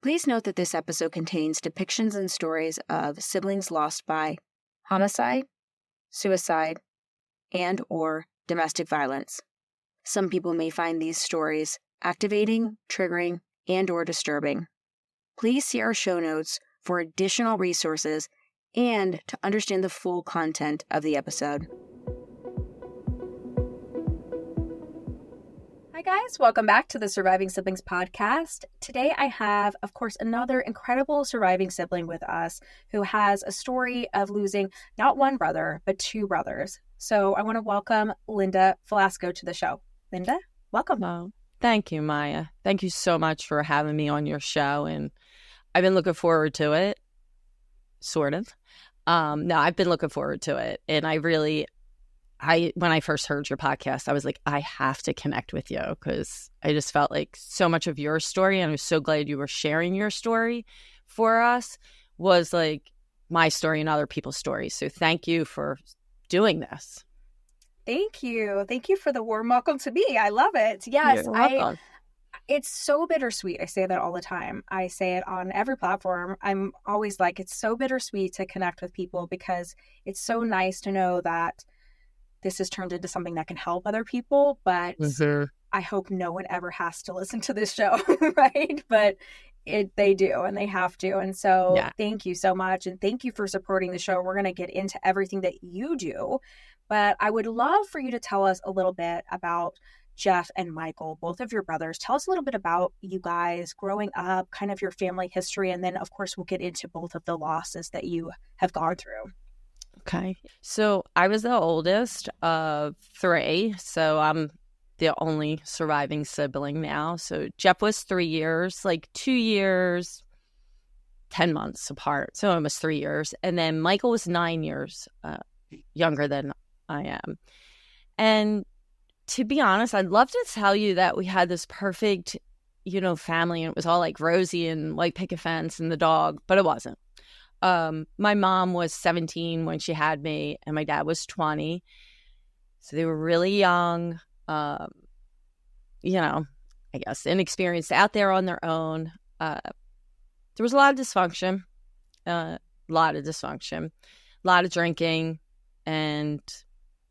Please note that this episode contains depictions and stories of siblings lost by homicide, suicide, and/or domestic violence. Some people may find these stories activating, triggering, and/or disturbing. Please see our show notes for additional resources and to understand the full content of the episode. Hi guys, welcome back to the Surviving Siblings podcast. Today I have, of course, another incredible surviving sibling with us who has a story of losing not one brother, but two brothers. So I want to welcome Linda Velasco to the show. Linda, welcome. Hello. Thank you, Maya. Thank you so much for having me on your show. And I've been looking forward to it, sort of. No, I've been looking forward to it. And when I first heard your podcast, I was like, I have to connect with you because I just felt like so much of your story, and I was so glad you were sharing your story for us, was like my story and other people's stories. So thank you for doing this. Thank you. Thank you for the warm welcome to me. I love it. Yes, You're welcome. It's so bittersweet. I say that all the time. I say it on every platform. I'm always like, it's so bittersweet to connect with people because it's so nice to know that this has turned into something that can help other people, but I hope no one ever has to listen to this show, right? But they do, and they have to. And so Thank you so much. And thank you for supporting the show. We're going to get into everything that you do, but I would love for you to tell us a little bit about Jeff and Micheal, both of your brothers. Tell us a little bit about you guys growing up, kind of your family history, and then of course we'll get into both of the losses that you have gone through. Okay. So I was the oldest of three. So I'm the only surviving sibling now. So Jeff was 3 years, like 2 years, 10 months apart. So almost 3 years. And then Micheal was 9 years younger than I am. And to be honest, I'd love to tell you that we had this perfect, family, and it was all like rosy and white picket fence and the dog, but it wasn't. My mom was 17 when she had me, and my dad was 20. So they were really young, I guess inexperienced, out there on their own. There was a lot of dysfunction, a lot of drinking, and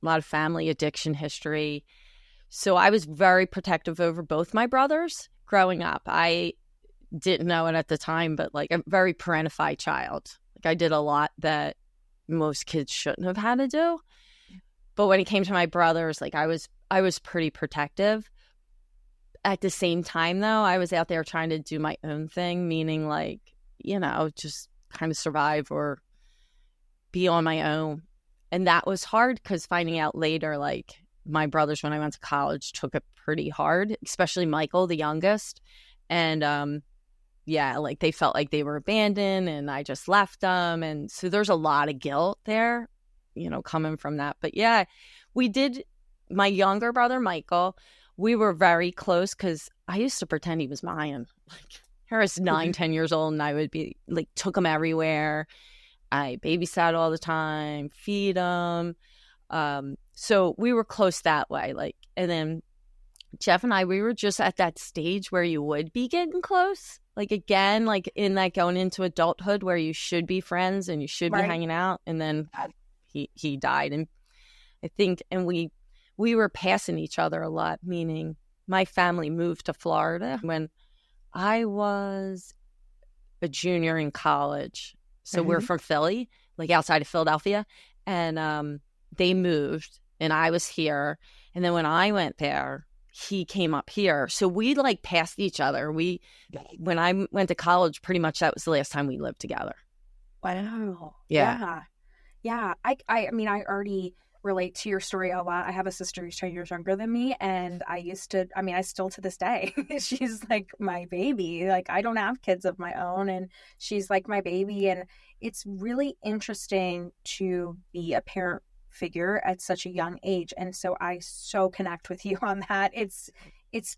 a lot of family addiction history. So I was very protective over both my brothers growing up. I didn't know it at the time, but like a very parentified child. Like I did a lot that most kids shouldn't have had to do. But when it came to my brothers, like I was pretty protective. At the same time, though, I was out there trying to do my own thing, meaning like, just kind of survive or be on my own. And that was hard because finding out later, like my brothers, when I went to college, took it pretty hard, especially Micheal, the youngest. And like they felt like they were abandoned and I just left them. And so there's a lot of guilt there, coming from that. But yeah, we did. My younger brother, Micheal, we were very close because I used to pretend he was mine. Like I was 9, 10 years old, and I would be like, took him everywhere. I babysat all the time, feed him. So we were close that way. Like, and then Jeff and I, we were just at that stage where you would be getting close. Like, again, like in that going into adulthood where you should be friends and you should be hanging out. And then he died. And I think, and we were passing each other a lot, meaning my family moved to Florida when I was a junior in college. So we're from Philly, like outside of Philadelphia. And they moved and I was here. And then when I went there, he came up here. So we like passed each other. When I went to college, pretty much that was the last time we lived together. Wow. Yeah. Yeah. I mean, I already relate to your story a lot. I have a sister who's 10 years younger than me, and I still to this day, she's like my baby. Like I don't have kids of my own, and she's like my baby. And it's really interesting to be a parent figure at such a young age. And so I so connect with you on that. It's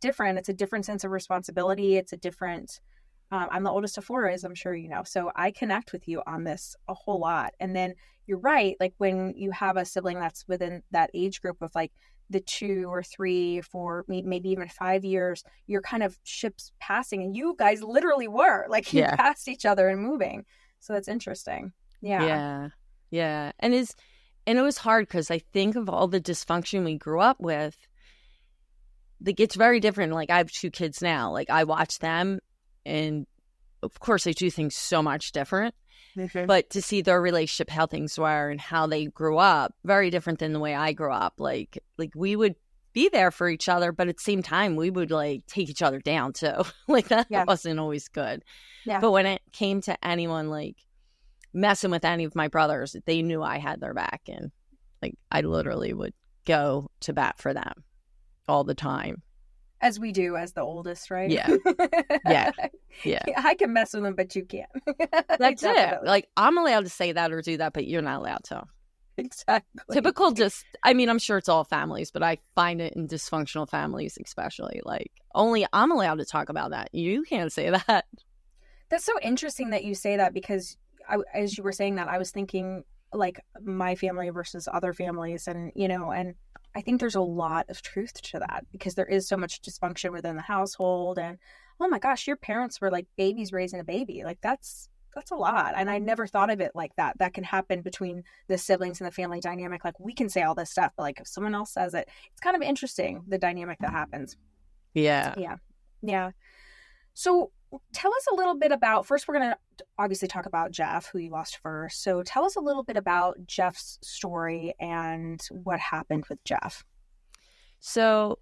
different. It's a different sense of responsibility. It's a different I'm the oldest of four, as I'm sure you know. So I connect with you on this a whole lot. And then you're right. Like when you have a sibling that's within that age group of like the 2 or 3, 4, maybe even 5 years, you're kind of ships passing, and you guys literally were like, you passed each other and moving. So that's interesting. Yeah. Yeah. And it was hard because I think of all the dysfunction we grew up with. Like, it's very different. Like, I have 2 kids now. Like, I watch them, and of course they do things so much different. But to see their relationship, how things were and how they grew up, very different than the way I grew up. Like we would be there for each other, but at the same time we would like take each other down too. Like that wasn't always good. Yeah. But when it came to anyone like messing with any of my brothers, they knew I had their back, and like I literally would go to bat for them all the time. As we do as the oldest, right? Yeah. Yeah. I can mess with them, but you can't. That's it. Like, I'm allowed to say that or do that, but you're not allowed to. Exactly. Typical I'm sure it's all families, but I find it in dysfunctional families especially. Like, only I'm allowed to talk about that. You can't say that. That's so interesting that you say that, because as you were saying that, I was thinking like my family versus other families, and, you know, and I think there's a lot of truth to that, because there is so much dysfunction within the household. And oh my gosh, your parents were like babies raising a baby. Like that's a lot. And I never thought of it like that. That can happen between the siblings and the family dynamic. Like, we can say all this stuff, but like if someone else says it, it's kind of interesting, the dynamic that happens. Yeah. So tell us a little bit about, first we're going to obviously talk about Jeff, who you lost first. So tell us a little bit about Jeff's story and what happened with Jeff. So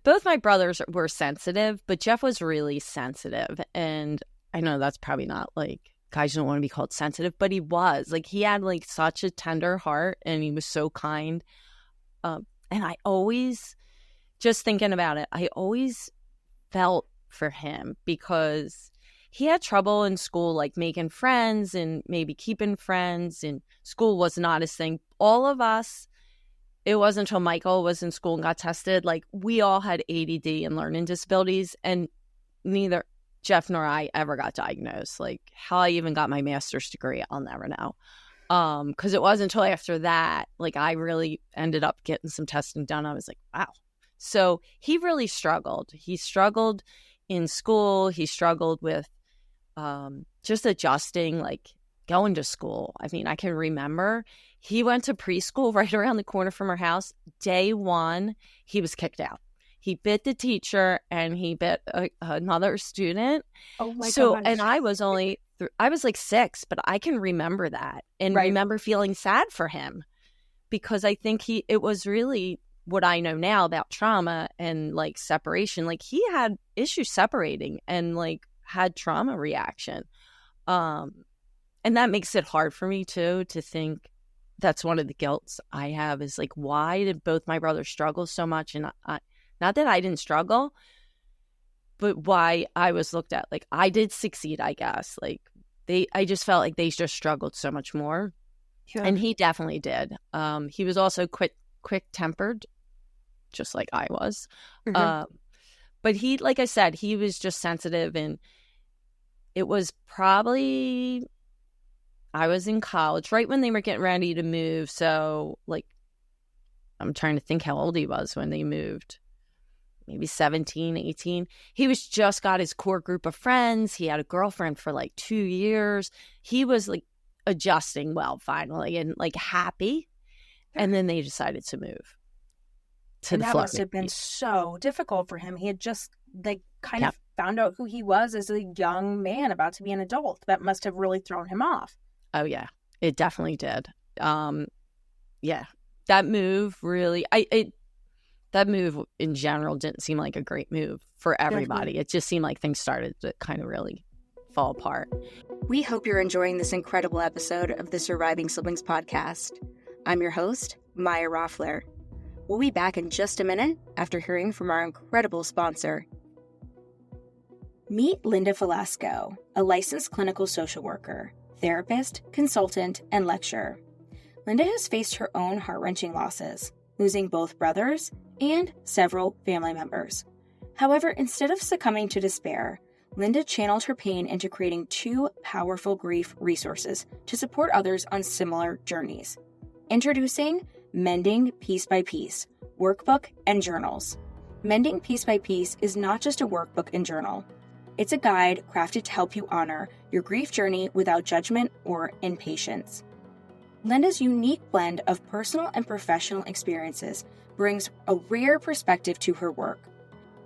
both my brothers were sensitive, but Jeff was really sensitive. And I know that's probably not like, guys don't want to be called sensitive, but he was. Like, he had like such a tender heart, and he was so kind. And I always, just thinking about it, I always felt for him, because he had trouble in school, like making friends and maybe keeping friends, and school was not his thing. All of us, it wasn't until Michael was in school and got tested, like we all had ADD and learning disabilities, and neither Jeff nor I ever got diagnosed. Like, how I even got my master's degree, I'll never know. Because it wasn't until after that, like, I really ended up getting some testing done. I was like, wow. So he really struggled. He struggled in school. He struggled with just adjusting, like going to school. I mean, I can remember he went to preschool right around the corner from our house. Day 1, he was kicked out. He bit the teacher and he bit another student. Oh my gosh. And I was I was like 6, but I can remember that and remember feeling sad for him, because I think it was really what I know now about trauma and like separation. Like, he had issues separating and like had trauma reaction. And that makes it hard for me too, to think that's one of the guilts I have, is like, why did both my brothers struggle so much? And not that I didn't struggle, but why I was looked at like I did succeed, I guess. Like, I just felt like they just struggled so much more. Yeah. And he definitely did. He was also quick-tempered, just like I was. Mm-hmm. But he, like I said, he was just sensitive, and it was probably, I was in college right when they were getting ready to move. So like, I'm trying to think how old he was when they moved. Maybe 17, 18. He was just got his core group of friends. He had a girlfriend for like 2 years. He was like adjusting well finally and like happy. And then they decided to move to the Florida. That must have been so difficult for him. He had just like kind of found out who he was as a young man about to be an adult. That must have really thrown him off. Oh yeah, it definitely did. Yeah, that move really, that move in general didn't seem like a great move for everybody. Definitely. It just seemed like things started to kind of really fall apart. We hope you're enjoying this incredible episode of the Surviving Siblings podcast. I'm your host, Maya Roffler. We'll be back in just a minute after hearing from our incredible sponsor. Meet Linda Velasco, a licensed clinical social worker, therapist, consultant, and lecturer. Linda has faced her own heart-wrenching losses, losing both brothers and several family members. However, instead of succumbing to despair, Linda channeled her pain into creating 2 powerful grief resources to support others on similar journeys. Introducing Mending Piece by Piece, Workbook and Journals. Mending Piece by Piece is not just a workbook and journal. It's a guide crafted to help you honor your grief journey without judgment or impatience. Linda's unique blend of personal and professional experiences brings a rare perspective to her work.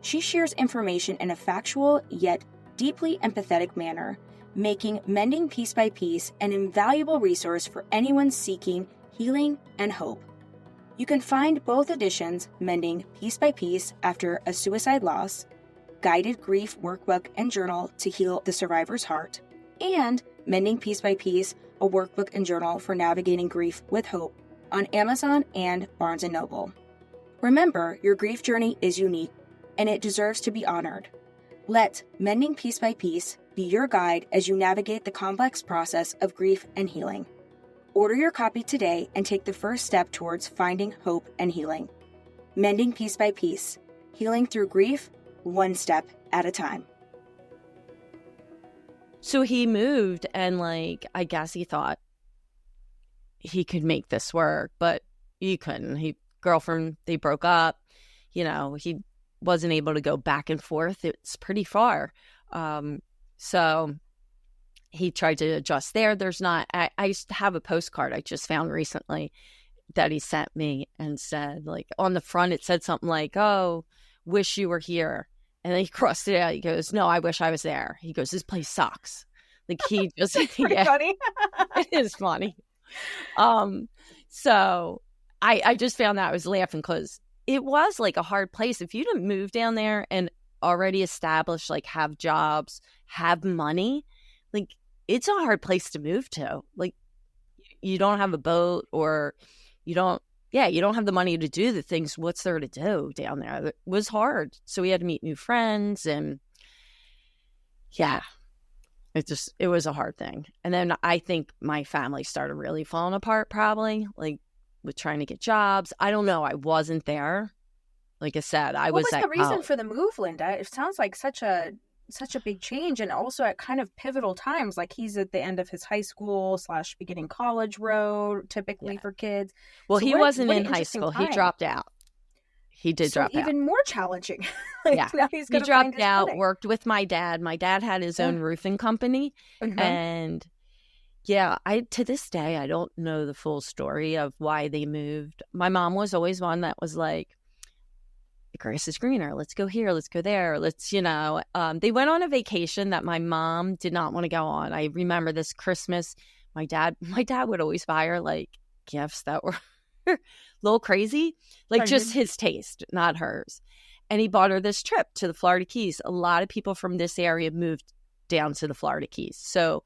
She shares information in a factual yet deeply empathetic manner, making Mending Piece by Piece an invaluable resource for anyone seeking healing and hope. You can find both editions, Mending Piece by Piece After a Suicide Loss, Guided Grief Workbook and Journal to Heal the Survivor's Heart, and Mending Piece by Piece, a workbook and journal for navigating grief with hope, on Amazon and Barnes & Noble. Remember, your grief journey is unique, and it deserves to be honored. Let Mending Piece by Piece be your guide as you navigate the complex process of grief and healing. Order your copy today and take the first step towards finding hope and healing. Mending Piece by Piece, healing through grief, one step at a time. So he moved and I guess he thought he could make this work, but he couldn't. Girlfriend, they broke up. He wasn't able to go back and forth. It's pretty far. So he tried to adjust there. There's not, I used to have a postcard I just found recently that he sent me and said, on the front, it said something like, "Oh, wish you were here." And then he crossed it out. He goes, "No, I wish I was there." He goes, "This place sucks." He just, Pretty funny. It is funny. So I just found that I was laughing because it was a hard place. If you didn't move down there and already established, have jobs, have money, it's a hard place to move to. You don't have a boat or you don't have the money to do the things. What's there to do down there? It was hard. So we had to meet new friends and it was a hard thing. And then I think my family started really falling apart probably, with trying to get jobs. I don't know. I wasn't there. Like I said, What was the reason for the move, Linda? It sounds like such a big change, and also at kind of pivotal times. He's at the end of his high school / beginning college road, typically for kids. Well, so he wasn't in high school. Time. He dropped out. He did drop out. Even more challenging. Now he's he dropped out, worked with my dad. My dad had his own roofing company. Mm-hmm. And to this day, I don't know the full story of why they moved. My mom was always one that was like, the grass is greener. Let's go here. Let's go there. Let's, they went on a vacation that my mom did not want to go on. I remember this Christmas, my dad would always buy her gifts that were a little crazy, just his taste, not hers. And he bought her this trip to the Florida Keys. A lot of people from this area moved down to the Florida Keys. So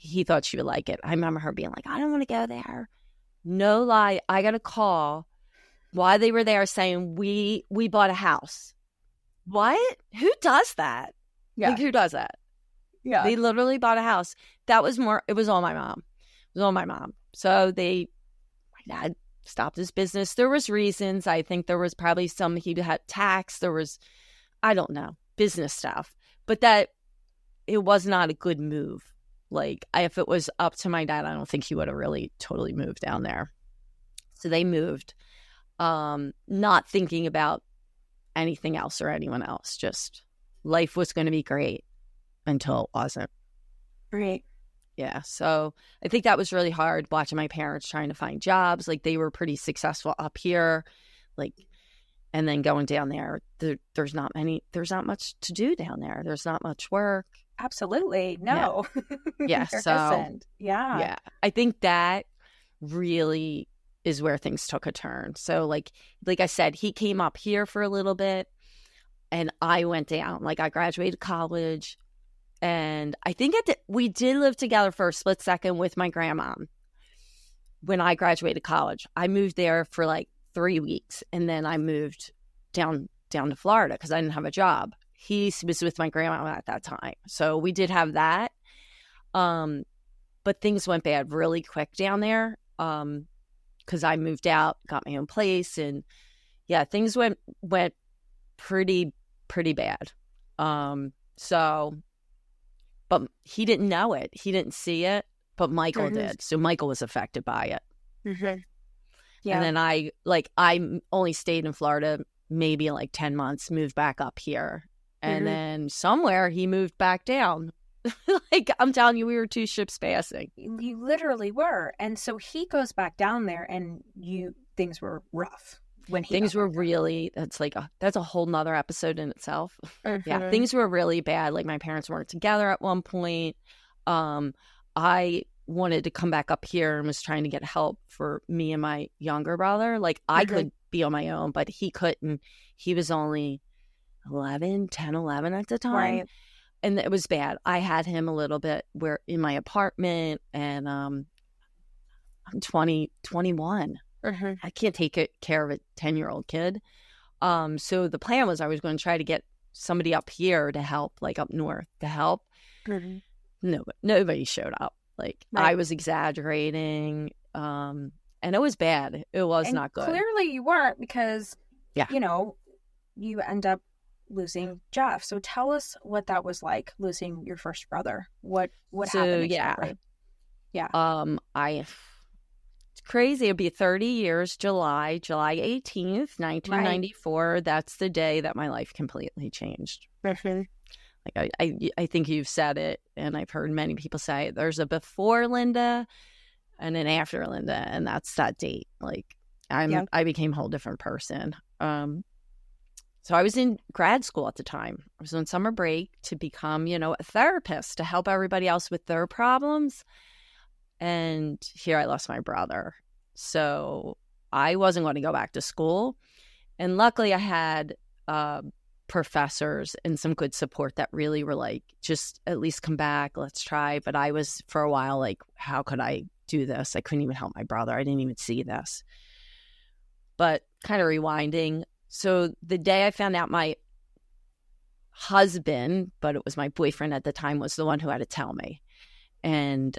he thought she would like it. I remember her being like, "I don't want to go there." No lie. I got a call while they were there saying, we bought a house. What? Who does that? Yeah. Who does that? Yeah. They literally bought a house. It was all my mom. So my dad stopped his business. There was reasons. I think there was probably some, he had tax. There was, I don't know, business stuff. But that it was not a good move. If it was up to my dad, I don't think he would have really totally moved down there. So they moved. Not thinking about anything else or anyone else. Just life was going to be great until it wasn't. Right. Yeah. So I think that was really hard watching my parents trying to find jobs. They were pretty successful up here, and then going down there, there's not much to do down there. There's not much work. Absolutely. No. Yeah. Yeah. I think that really is where things took a turn. So like I said, he came up here for a little bit and I went down. I graduated college, and I think we did live together for a split second with my grandma. When I graduated college, I moved there for 3 weeks, and then I moved down to Florida because I didn't have a job. He was with my grandma at that time. So we did have that. But things went bad really quick down there. Because I moved out, got my own place, and things went pretty bad. So, but he didn't know it. He didn't see it, but Micheal did. So Micheal was affected by it. Yeah. And then I only stayed in Florida maybe like 10 months, moved back up here. And then somewhere he moved back down. Like, I'm telling you, we were two ships passing. You literally were. And so he goes back down there, and things were rough when things were really, that's a whole nother episode in itself. Yeah, things were really bad. Like, my parents weren't together at one point. I wanted to come back up here and was trying to get help for me and my younger brother. Like, I could be on my own, but he couldn't. He was only 11 at the time. Right. And it was bad. I had him a little bit in my apartment, and I'm 21. I can't take care of a 10-year-old kid. So the plan was I was going to try to get somebody up here to help, like up north to help. No, nobody showed up. Like, I was exaggerating, and it was bad. It was not good. Clearly you weren't, because, you end up losing Jeff. So tell us what that was like, losing your first brother. What happened exactly? It's crazy. It'd be 30 years, July 18th, 1994. Right. That's the day that my life completely changed. Like, I think you've said it, and I've heard many people say it. There's a before Linda and an after Linda, and that's that date. Like, I became a whole different person. So I was in grad school at the time. I was on summer break to become, a therapist to help everybody else with their problems. And here I lost my brother. So I wasn't going to go back to school. And luckily I had professors and some good support that really were like, just at least come back, let's try. But I was, for a while, like, how could I do this? I couldn't even help my brother. I didn't even see this. But kind of rewinding. So the day I found out my husband, but it was my boyfriend at the time, was the one who had to tell me. And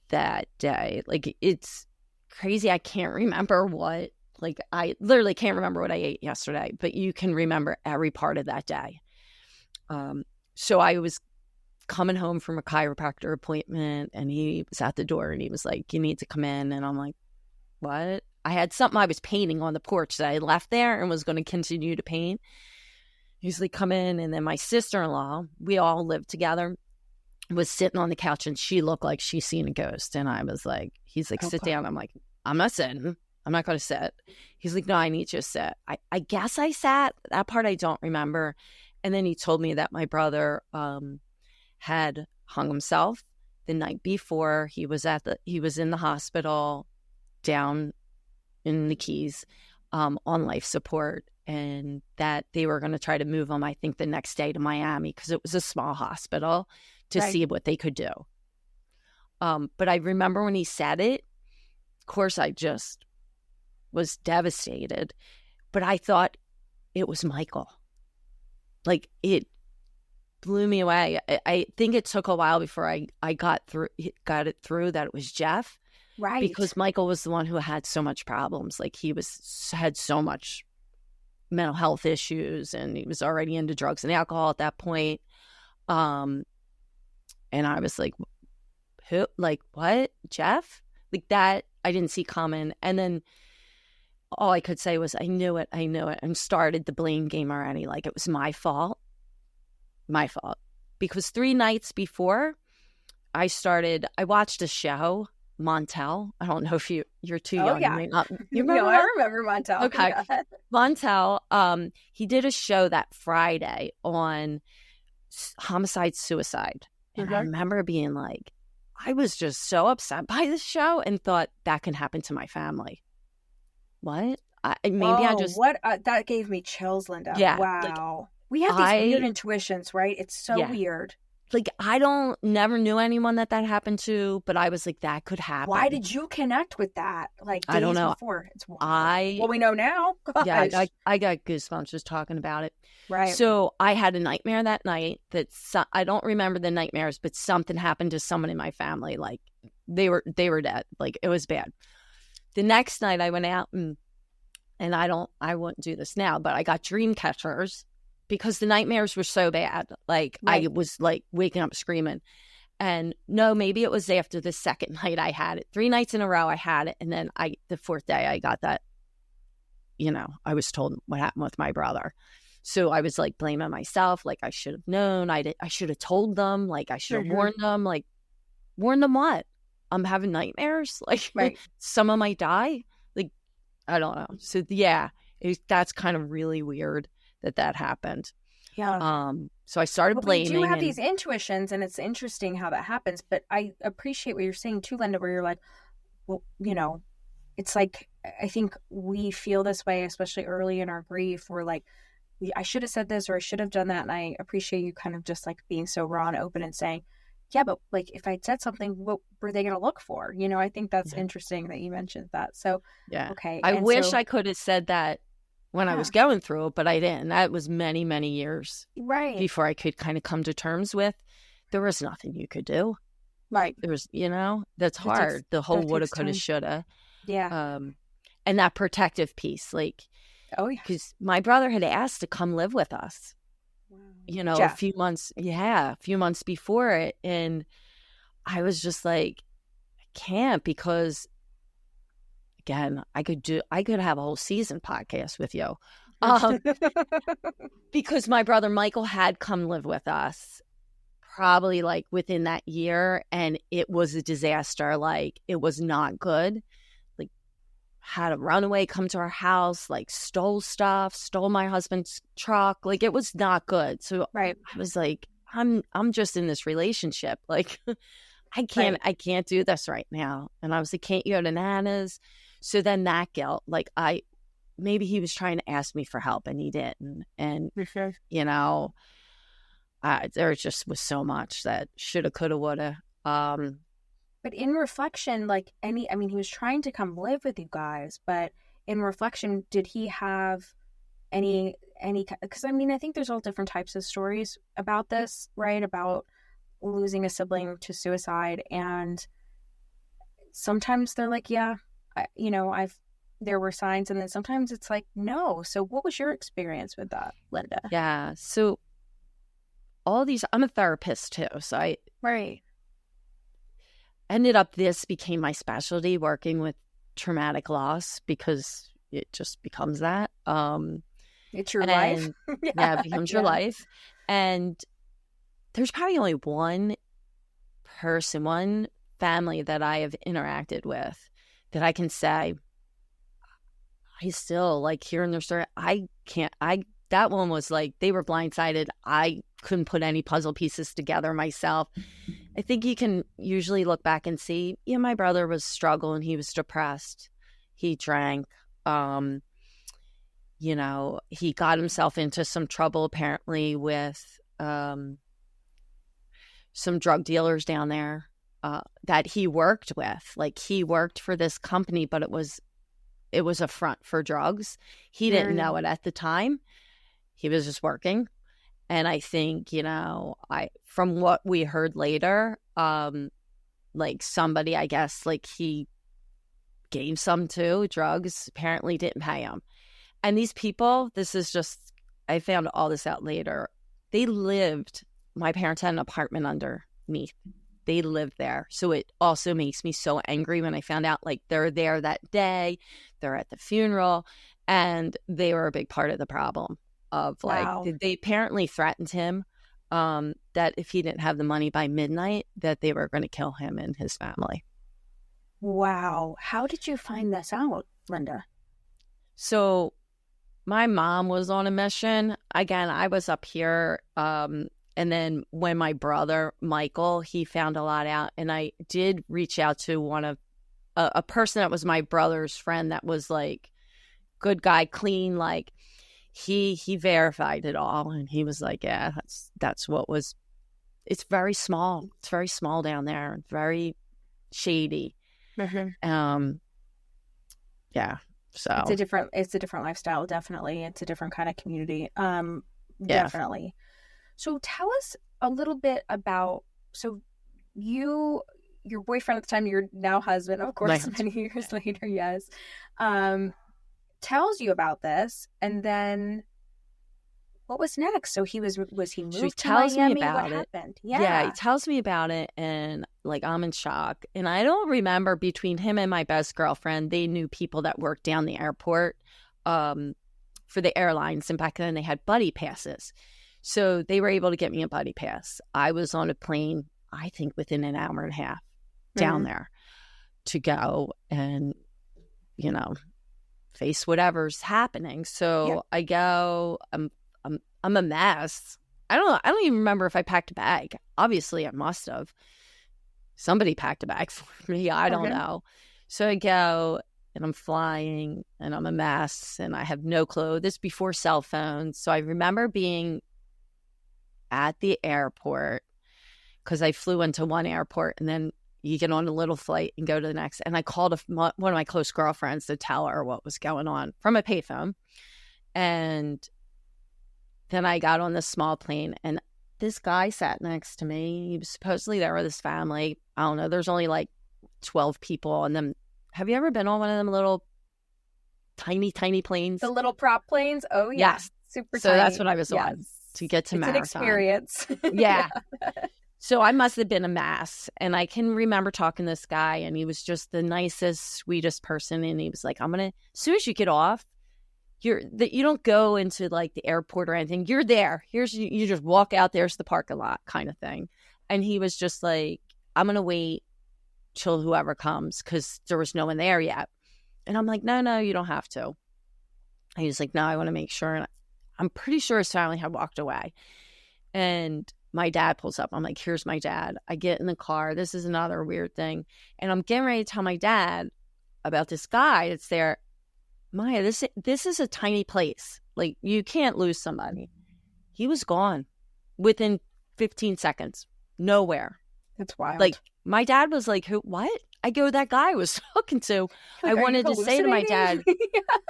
that day, like, it's crazy. I can't remember I literally can't remember what I ate yesterday, but you can remember every part of that day. So I was coming home from a chiropractor appointment, and he was at the door, and he was like, you need to come in. And I'm like, what? I had something I was painting on the porch that I left there and was going to continue to paint. He's like, come in. And then my sister-in-law, we all lived together, was sitting on the couch, and she looked like she's seen a ghost. And I was like, he's like, sit down. I'm like, I'm not sitting. I'm not going to sit. He's like, no, I need you to sit. I guess I sat. That part I don't remember. And then he told me that my brother had hung himself the night before. He was in the hospital down in the Keys on life support, and that they were going to try to move him, I think, the next day to Miami, because it was a small hospital, to see what they could do. But I remember when he said it, of course, I just was devastated. But I thought it was Micheal. Like, it blew me away. I think it took a while before I got it through that it was Jeff. Right. Because Micheal was the one who had so much problems. Like, he had so much mental health issues, and he was already into drugs and alcohol at that point. And I was like, who? Like, what? Jeff? Like, that I didn't see coming. And then all I could say was, I knew it, and started the blame game already. Like, it was my fault. Because 3 nights before I watched a show, Montel. I don't know if you're too young. Yeah. You may not. You remember? No, I remember Montel. Okay. Yeah. Montel, he did a show that Friday on homicide, suicide. And I remember being like, I was just so upset by this show and thought that can happen to my family. What? That gave me chills, Linda. Yeah. Wow. We have these weird intuitions, right? It's so weird. Like, never knew anyone that happened to, but I was like, that could happen. Why did you connect with that? Like, days I don't know. Before? It's wild. Well, we know now. Gosh. Yeah, I got goosebumps just talking about it. Right. So I had a nightmare that night I don't remember the nightmares, but something happened to someone in my family. Like, they were dead. Like, it was bad. The next night I went out and I wouldn't do this now, but I got dream catchers because the nightmares were so bad. Like Right. I was like waking up screaming. And no, maybe it was after the second night I had it. 3 nights in a row I had it. And then the fourth day I got that, I was told what happened with my brother. So I was like blaming myself. Like I should have known. I should have told them. Like I should have warned them. Like, warn them what? I'm having nightmares. Like Right. someone might die. Like, I don't know. So yeah, that's kind of really weird that happened. Yeah. So I started But we do blaming have these intuitions, and it's interesting how that happens. But I appreciate what you're saying too, Linda, where you're like, well, it's like, I think we feel this way, especially early in our grief. We're like, I should have said this or I should have done that. And I appreciate you kind of just like being so raw and open and saying, yeah, but like if I'd said something, what were they going to look for? I think that's interesting that you mentioned that. So, yeah. okay. I And wish so, I could have said that when I was going through it, but I didn't. That was many, many years right. before I could kind of come to terms with there was nothing you could do. Right. There was, that's hard. The whole woulda, coulda, shoulda. Yeah. And that protective piece, like, Oh, yeah. because my brother had asked to come live with us, Jeff. a few months before it. And I was just like, I can't, because again, I could have a whole season podcast with you. Because my brother Michael had come live with us probably like within that year, and it was a disaster. Like, it was not good. Like, had a runaway come to our house, like stole stuff, stole my husband's truck. Like, it was not good. So right. I was like, I'm just in this relationship. Like, I can't do this right now. And I was like, can't you go to Nana's? So then that guilt, like maybe he was trying to ask me for help and he didn't. And, there just was so much that shoulda, coulda, woulda. But in reflection, like he was trying to come live with you guys, but in reflection, did he have any, because I think there's all different types of stories about this, right? About losing a sibling to suicide. And sometimes they're like, yeah, there were signs. And then sometimes it's like, no. So what was your experience with that, Linda? Yeah. So I'm a therapist too. So I ended up, this became my specialty, working with traumatic loss, because it just becomes that. It's your life. It becomes your life. And there's probably only one family that I have interacted with that I can say, I still like hearing their story. That one was like, they were blindsided. I couldn't put any puzzle pieces together myself. I think you can usually look back and see, my brother was struggling. He was depressed. He drank. He got himself into some trouble apparently with some drug dealers down there that he worked with. Like, he worked for this company, but it was a front for drugs. He didn't know it at the time. He was just working. And I think, from what we heard later, like somebody, I guess, like he gave some to drugs, apparently didn't pay him. And these people, I found all this out later. My parents had an apartment underneath. They lived there. So it also makes me so angry when I found out, like, they're there that day, they're at the funeral, and they were a big part of the problem of, like, they apparently threatened him that if he didn't have the money by midnight, that they were going to kill him and his family. Wow. How did you find this out, Linda? So my mom was on a mission. Again, I was up here. And then when my brother, Michael, he found a lot out. And I did reach out to a person that was my brother's friend that was like, good guy, clean, like, he verified it all, and he was like, yeah, that's what was. It's very small. It's very small down there. Very shady. Mm-hmm. Yeah. So it's a different lifestyle. Definitely, it's a different kind of community. Yeah. Definitely. So tell us a little bit about. So your boyfriend at the time, your now husband, of course, many years later, yes. Tells you about this, and then What was next? So he was he So he moved to tells me Miami? about What it. happened? Yeah, he Yeah. tells me about it, and like I'm in shock. And I don't remember, between him and my best girlfriend, they knew people that worked down the airport for the airlines, and back then they had buddy passes. So they were able to get me a buddy pass. I was on a plane, I think within an hour and a half down there to go and, you know, face whatever's happening. So I go, I'm a mess. I don't even remember if I packed a bag. Obviously I must have. Somebody packed a bag for me. I don't know. So I go, and I'm flying, and I'm a mess, and I have no clue. This is before cell phones. So I remember being at the airport, because I flew into one airport, and then you get on a little flight and go to the next. And I called one of my close girlfriends to tell her what was going on from a payphone. And then I got on this small plane, and this guy sat next to me. He was supposedly there with his family. I don't know. There's only like 12 people. And then, have you ever been on one of them little tiny planes? The little prop planes? Oh, yeah. Yes. Super so tiny. that's what I was on to get to Marathon. It's an experience. Yeah. So I must have been a mess. And I can remember talking to this guy, and he was just the nicest, sweetest person. And he was like, as soon as you get off, you don't go into like the airport or anything. You're there. You just walk out. There's the parking lot kind of thing. And he was just like, I'm going to wait till whoever comes, because there was no one there yet. And I'm like, no, you don't have to. And he was like, no, I want to make sure. And I'm pretty sure his family had walked away. And my dad pulls up. I'm like, here's my dad. I get in the car. This is another weird thing. And I'm getting ready to tell my dad about this guy that's there. Maya, this is a tiny place. Like, you can't lose somebody. He was gone within 15 seconds. Nowhere. That's wild. Like, my dad was like, who? What? I go, that guy I was talking to. Like, I wanted to say to my dad,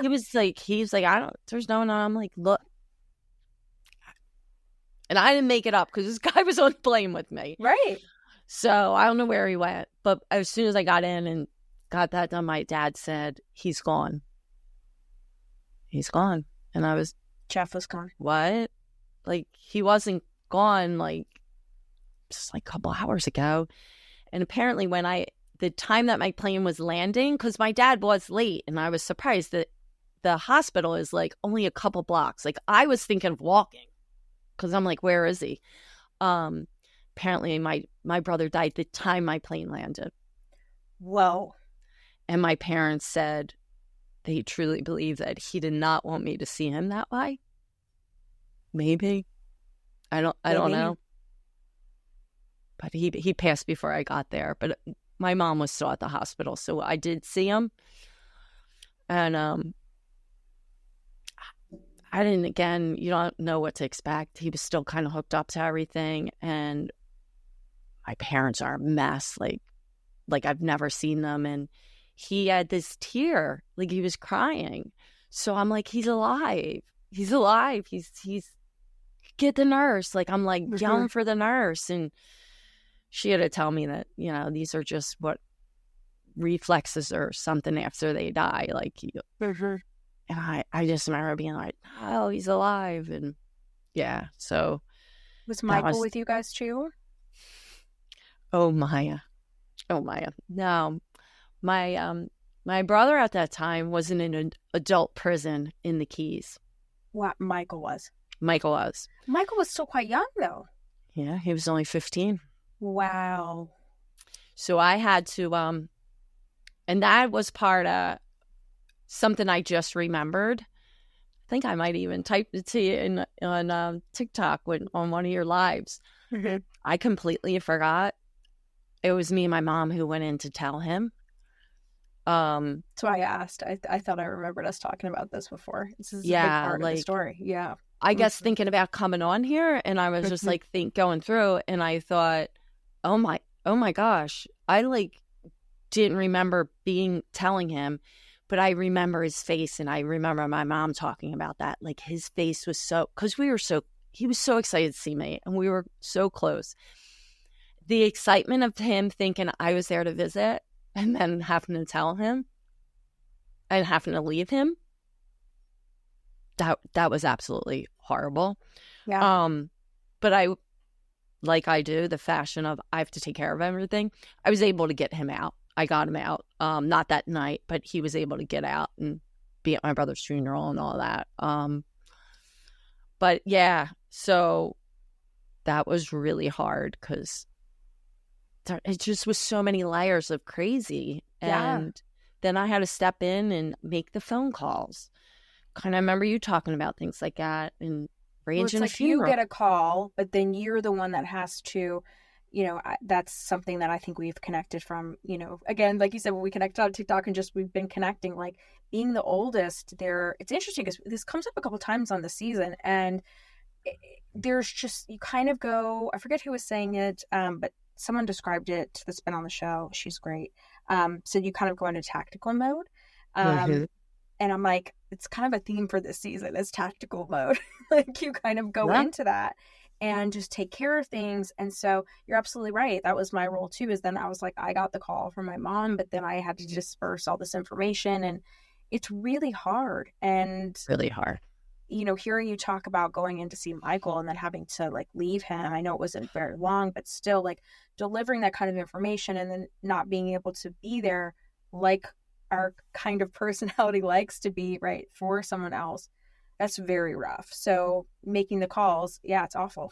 he's like, there's no one on. I'm like, look. And I didn't make it up, because this guy was on the plane with me. Right. So I don't know where he went. But as soon as I got in and got that done, my dad said, he's gone. He's gone. And I was... Jeff was gone. What? Like, he wasn't gone, like, just like a couple hours ago. And apparently the time that my plane was landing, because my dad was late, and I was surprised that the hospital is like only a couple blocks. Like, I was thinking of walking, because I'm like, where is he? Apparently my brother died the time my plane landed. Whoa. And my parents said they truly believe that he did not want me to see him that way. Maybe. I don't know. But he passed before I got there. But my mom was still at the hospital, so I did see him. And I didn't, again, you don't know what to expect. He was still kind of hooked up to everything. And my parents are a mess. Like I've never seen them. And he had this tear, like he was crying. So I'm like, he's alive. He's alive. He's get the nurse. Like, I'm like yelling for the nurse. And she had to tell me that, these are just what reflexes or something after they die. Like, and I just remember being like, oh, he's alive. And yeah, so. Was Michael with you guys too? Oh, Maya. No, my brother at that time was in an adult prison in the Keys. What Michael was? Michael was still quite young, though. Yeah, he was only 15. Wow. So I had to, and that was part of something I just remembered. I think I might even type it to you on TikTok on one of your lives. Mm-hmm. I completely forgot. It was me and my mom who went in to tell him. So I asked. I thought I remembered us talking about this before. This is a big part of the story. Yeah. I guess thinking about coming on here, and I was just like going through, and I thought, oh my gosh, I didn't remember telling him, but I remember his face, and I remember my mom talking about that. Like, his face was because he was so excited to see me, and we were so close. The excitement of him thinking I was there to visit, and then having to tell him, and having to leave him, that was absolutely horrible. Yeah. But I do the fashion of I have to take care of everything. I was able to get him out. I got him out. Not that night, but he was able to get out and be at my brother's funeral and all that. But yeah, so that was really hard because it just was so many layers of crazy. And then I had to step in and make the phone calls. Kind of remember you talking about things like that and arranging a funeral. You get a call, but then you're the one that has to, that's something that I think we've connected from, again, like you said, when we connected on TikTok and we've been connecting, like being the oldest there. It's interesting because this comes up a couple times on the season, and there's just, you kind of go, I forget who was saying it, but someone described it that's been on the show. She's great. So you kind of go into tactical mode. And I'm like, it's kind of a theme for this season is tactical mode. Like you kind of go into that and just take care of things. And so you're absolutely right. That was my role too, is then I was like, I got the call from my mom, but then I had to disperse all this information, and it's really hard. And really hard. Hearing you talk about going in to see Micheal and then having to like leave him, I know it wasn't very long, but still like delivering that kind of information and then not being able to be there like our kind of personality likes to be, right, for someone else, that's very rough. So making the calls, it's awful.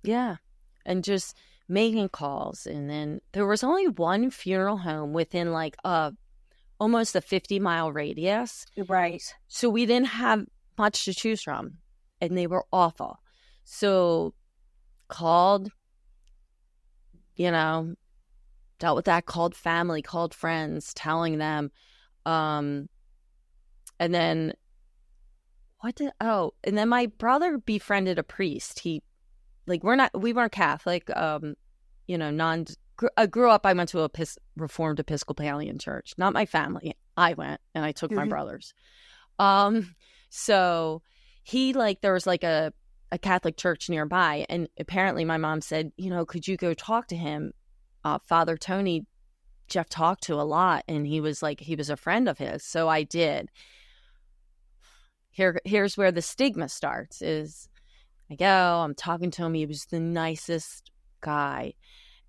Yeah. And just making calls. And then there was only one funeral home within like almost a 50-mile radius. Right. So we didn't have much to choose from, and they were awful. So called, dealt with that, called family, called friends, telling them. And then and then my brother befriended a priest. We weren't Catholic, I grew up, I went to a Reformed Episcopalian church, not my family. I went and I took my brothers. So he there was like a Catholic church nearby, and apparently my mom said, could you go talk to him? Father Tony, Jeff talked to a lot, and he was a friend of his. So I did. Here's where the stigma starts is I go, I'm talking to him. He was the nicest guy.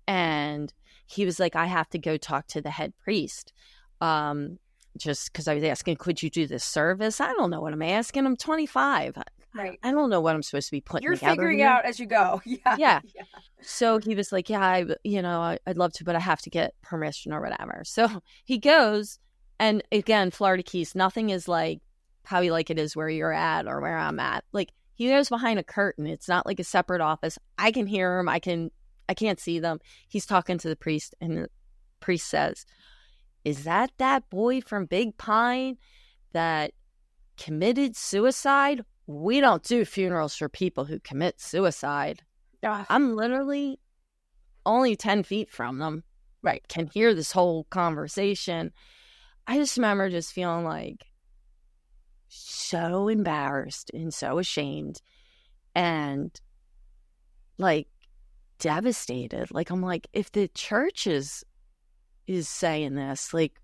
And he was like, I have to go talk to the head priest. Just because I was asking, could you do this service? I don't know what I'm asking. I'm 25. Right. I don't know what I'm supposed to be putting together. You're figuring out as you go. Yeah. So he was like, I'd love to, but I have to get permission or whatever. So he goes, and again, Florida Keys, nothing is like probably like it is where you're at or where I'm at. Like he goes behind a curtain. It's not like a separate office. I can hear him. I can't see them. He's talking to the priest, and the priest says, is that boy from Big Pine that committed suicide? We don't do funerals for people who commit suicide. I'm literally only 10 feet from them. Right. Can hear this whole conversation. I just remember just feeling like so embarrassed and so ashamed and like devastated. Like, I'm like, if the church is saying this, like,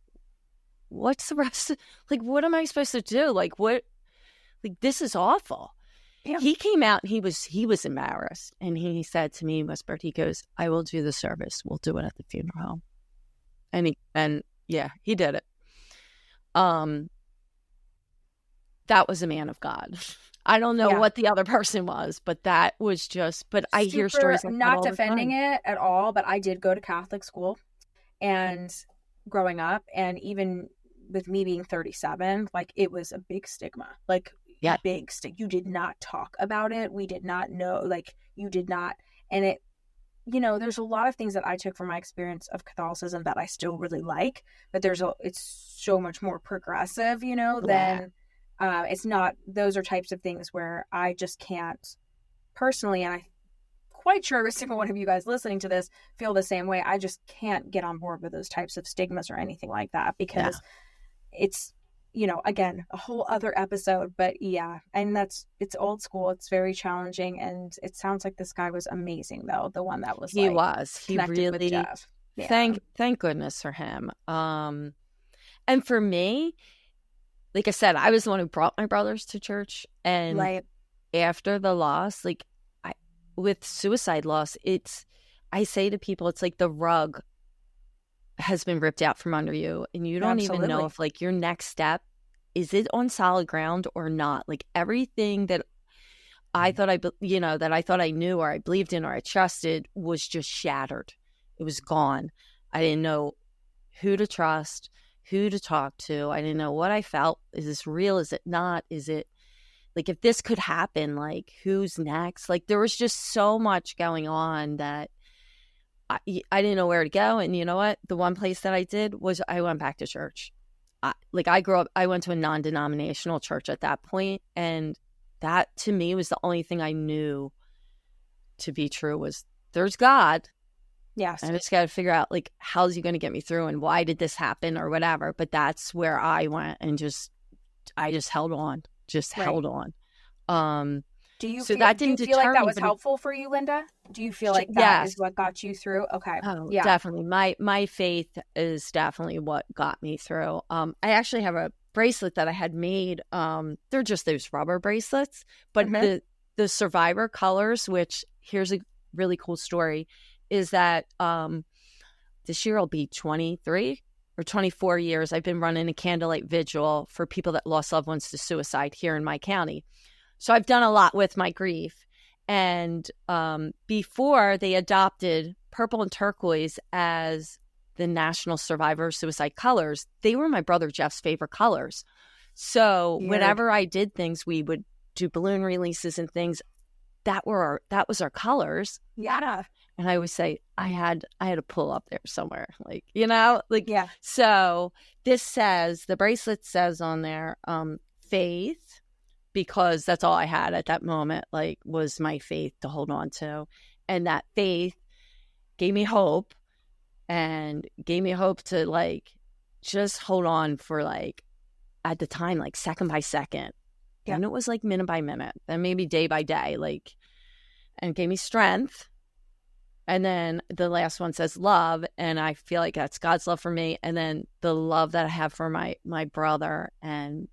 what's the rest of, like, what am I supposed to do? Like, what, like, this is awful. Yeah. He came out and he was embarrassed, and he said to me, whispered, he goes, I will do the service. We'll do it at the funeral home. And he did it. That was a man of God. I don't know what the other person was, but that was just, but I hear stories like not defending it at all, but I did go to Catholic school and growing up, and even with me being 37, like it was a big stigma, like big stigma. You did not talk about it. We did not know, like you did not. And it, there's a lot of things that I took from my experience of Catholicism that I still really like, but it's so much more progressive, than it's not, those are types of things where I just can't personally, and I'm quite sure every single one of you guys listening to this feel the same way. I just can't get on board with those types of stigmas or anything like that, because it's, again, a whole other episode, but and it's old school. It's very challenging, and it sounds like this guy was amazing though. The one that was he really with Jeff. Yeah. Thank goodness for him. And for me, like I said, I was the one who brought my brothers to church, and after the loss, like with suicide loss, I say to people, it's like the rug has been ripped out from under you, and you don't even know Absolutely. if like your next step, is it on solid ground or not? Like everything that I thought that I thought I knew or I believed in or I trusted was just shattered. It was gone. I didn't know who to trust, who to talk to. I didn't know what I felt. Is this real? Is it not? Is it like, if this could happen, like who's next? Like there was just so much going on that I didn't know where to go. And you know what? The one place that I did was I went back to church. I grew up, I went to a non-denominational church at that point, and that to me was the only thing I knew to be true was there's God. Yes. I just got to figure out like how's he going to get me through and why did this happen or whatever. But that's where I went and I just held on, held on. So that didn't do you feel like deter that me, was but helpful for you, Linda? Do you feel like that is yes. what got you through? Okay. Oh, Yeah. definitely. My faith is definitely what got me through. I actually have a bracelet that I had made. They're just those rubber bracelets, but the survivor colors, which here's a really cool story, is that this year will be 23 or 24 years. I've been running a candlelight vigil for people that lost loved ones to suicide here in my county. So I've done a lot with my grief. And before they adopted purple and turquoise as the national survivor suicide colors, they were my brother Jeff's favorite colors. So whenever I did things, we would do balloon releases and things. That was our colors. Yeah. And I would say I had to pull up there somewhere, So the bracelet says on there, faith, because that's all I had at that moment, like was my faith to hold on to. And that faith gave me hope and gave me hope to like just hold on for like at the time, like second by second. Yeah. And it was like minute by minute, then maybe day by day, like, and gave me strength. And then the last one says love. And I feel like that's God's love for me. And then the love that I have for my brother and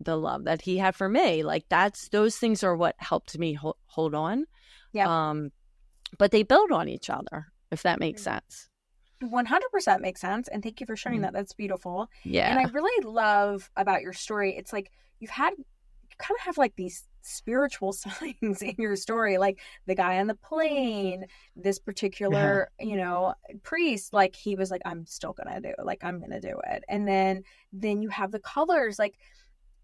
the love that he had for me, like those things are what helped me hold on. Yeah. But they build on each other, if that makes sense. 100% makes sense. And thank you for sharing that. That's beautiful. Yeah. And I really love about your story. It's like you kind of have like these spiritual signs in your story, like the guy on the plane, this particular, priest, like he was like, I'm still gonna do it. Like, I'm gonna do it. And then you have the colors, like,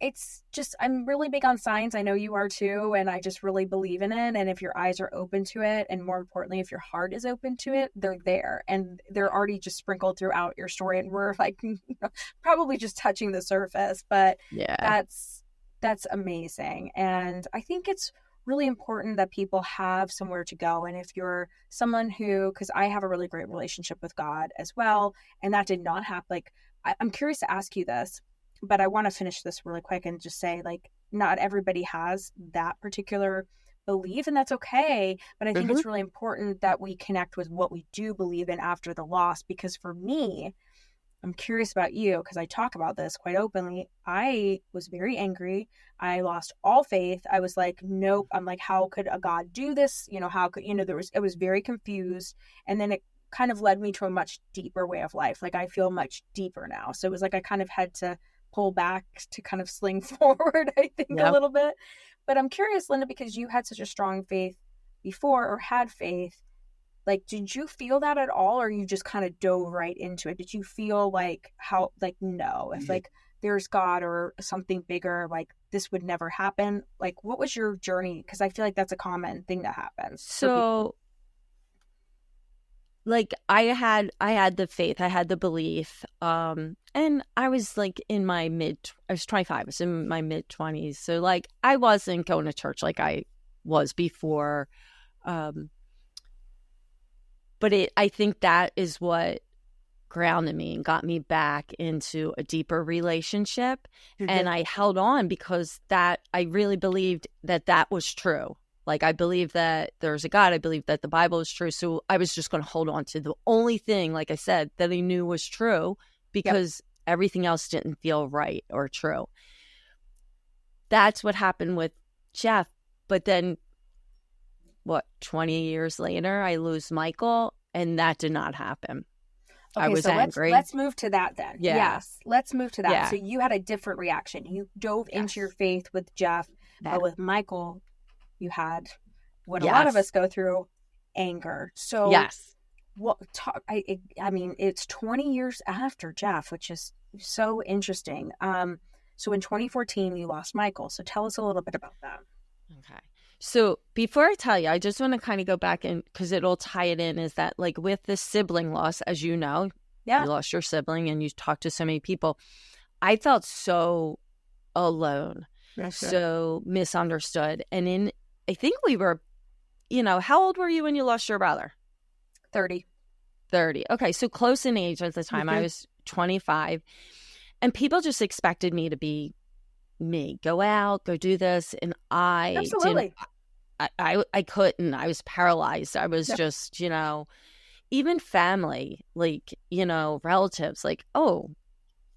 it's just, I'm really big on signs. I know you are too. And I just really believe in it. And if your eyes are open to it, and more importantly, if your heart is open to it, they're there and they're already just sprinkled throughout your story. And we're like probably just touching the surface, but yeah, that's amazing. And I think it's really important that people have somewhere to go. And if you're someone because I have a really great relationship with God as well, and that did not happen. Like, I'm curious to ask you this, but I want to finish this really quick and just say, like, not everybody has that particular belief, and that's okay. But I think it's really important that we connect with what we do believe in after the loss, because for me, I'm curious about you, because I talk about this quite openly. I was very angry. I lost all faith. I was like, nope. I'm like, how could a God do this? How could, I was very confused. And then it kind of led me to a much deeper way of life. Like, I feel much deeper now. So it was like, I kind of had to pull back to kind of sling forward, I think, a little bit. But I'm curious, Linda, because you had such a strong faith before, or had faith, like, did you feel that at all, or you just kind of dove right into it? Did you feel like no, if like there's God or something bigger, like this would never happen? Like, what was your journey? Because I feel like that's a common thing that happens. So, like, I had the faith, I had the belief, and I was like I was 25, I was in my mid 20s, so like I wasn't going to church like I was before. But I think that is what grounded me and got me back into a deeper relationship. And I held on because I really believed that was true. Like, I believed that there's a God. I believed that the Bible is true. So I was just going to hold on to the only thing, like I said, that I knew was true, because everything else didn't feel right or true. That's what happened with Jeff. But then, 20 years later, I lose Michael, and that did not happen. I Okay, was so angry. let's move to that then. Yeah. Yes, let's move to that. Yeah. So you had a different reaction. You dove into your Yes. faith with Jeff, Yeah. but with Michael, you had what a Yes. lot of us go through, anger. So Yes. I mean, it's 20 years after Jeff, which is so interesting. So in 2014, you lost Michael. So tell us a little bit about that. Okay. So before I tell you, I just want to kind of go back and because it'll tie it in is that like with the sibling loss, as you know, Yeah. you lost your sibling and you talked to so many people. I felt so alone, so misunderstood. And I think we were, how old were you when you lost your brother? 30. Okay. So close in age at the time. Mm-hmm. I was 25 and people just expected me to be me, go out, go do this. And I Absolutely. I couldn't. I was paralyzed. I was just, even family, like, relatives, like, oh,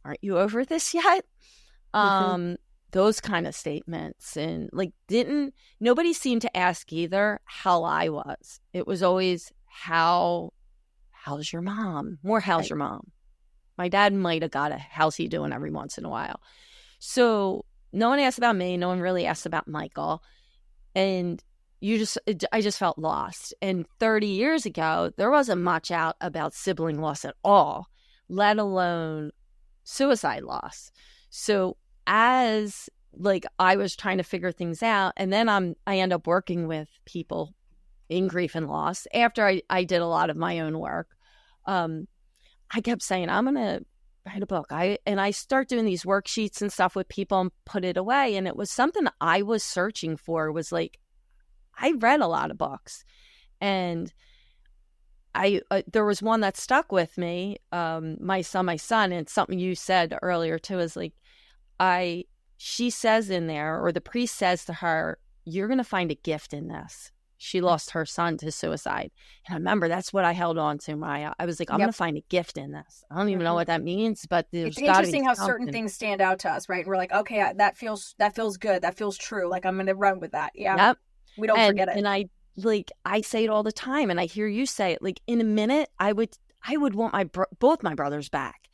aren't you over this yet? Those kind of statements. And like, nobody seemed to ask either how I was. It was always, how's your mom? More, how's your mom? My dad might have got a, how's he doing every once in a while. So no one asked about me. No one really asked about Michael. And I just felt lost. And 30 years ago, there wasn't much out about sibling loss at all, let alone suicide loss. So as like I was trying to figure things out, and then I end up working with people in grief and loss after I did a lot of my own work. I kept saying, I'm going to write a book. I start doing these worksheets and stuff with people and put it away. And it was something I was searching for, was like, I read a lot of books, and there was one that stuck with me. My son, and something you said earlier too is like, she says in there, or the priest says to her, you're going to find a gift in this. She lost her son to suicide. And I remember that's what I held on to, Maya. I was like, I'm going to find a gift in this. I don't even know what that means, but there's it's interesting how certain things stand out to us, right? We're like, okay, that feels good. That feels true. Like, I'm going to run with that. Yeah. Yep. We don't forget it. And I say it all the time, and I hear you say it. Like, in a minute, I would want both my brothers back.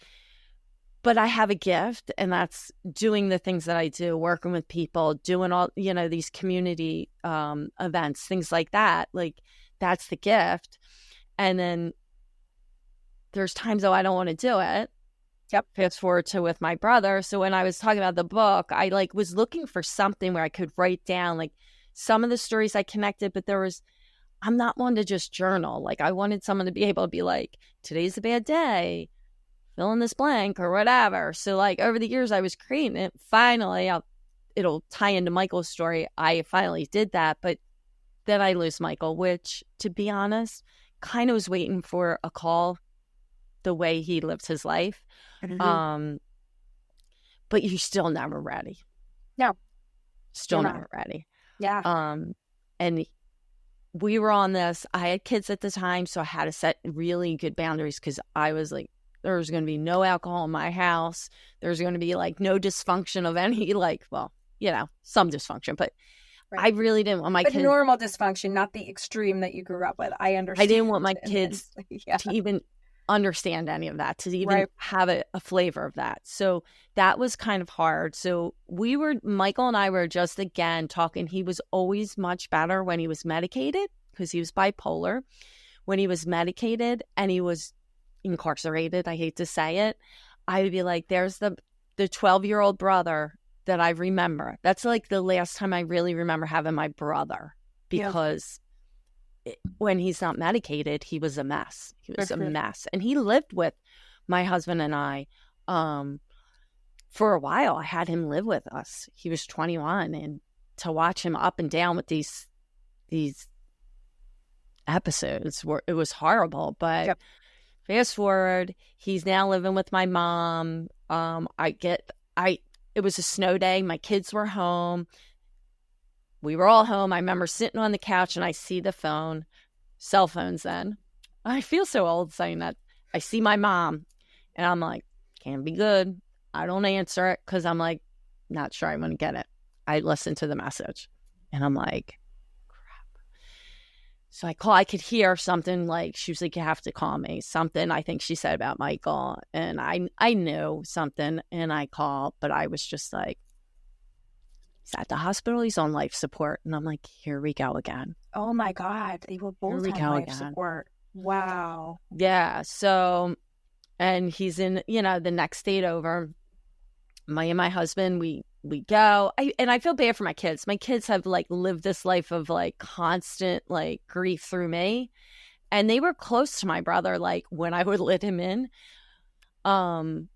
But I have a gift, and that's doing the things that I do, working with people, doing all, these community events, things like that. Like, that's the gift. And then there's times, I don't want to do it. Yep. Fast forward to with my brother. So when I was talking about the book, I was looking for something where I could write down like some of the stories I connected, but I'm not one to just journal. Like, I wanted someone to be able to be like, today's a bad day, fill in this blank or whatever. So like over the years I was creating it. Finally, it'll tie into Michael's story. I finally did that, but then I lose Michael, which, to be honest, kind of was waiting for a call the way he lived his life. But you're still never ready. No. Still never ready. Yeah. And we were on this. I had kids at the time, so I had to set really good boundaries, because I was like, there's going to be no alcohol in my house. There's going to be like no dysfunction of any, some dysfunction, but I really didn't want my kids. Normal dysfunction, not the extreme that you grew up with. I understand. I didn't want my kids to even understand any of that, to even have a flavor of that. So that was kind of hard. So Michael and I were just again talking. He was always much better when he was medicated, because he was bipolar. When he was medicated and he was incarcerated, I hate to say it, I would be like, there's the 12-year-old brother that I remember. That's like the last time I really remember having my brother, because when he's not medicated, he was a mess. He was a mess. And he lived with my husband and I for a while. I had him live with us. He was 21, and to watch him up and down with these episodes, it was horrible. But fast forward, he's now living with my mom. It was a snow day. My kids were home. We were all home. I remember sitting on the couch and I see the phone, cell phones then. I feel so old saying that. I see my mom and I'm like, can't be good. I don't answer it because I'm like, not sure I want to get it. I listened to the message. And I'm like, crap. So I call, I could hear something like, she was like, you have to call me. Something I think she said about Micheal. And I knew something, and I called, but I was just like, he's at the hospital, he's on life support. And I'm like, here we go again. Oh my God. They were both on life support. Wow. Yeah. So, and he's in, the next state over. My husband, we go. I feel bad for my kids. My kids have like lived this life of like constant like grief through me. And they were close to my brother, like when I would let him in. So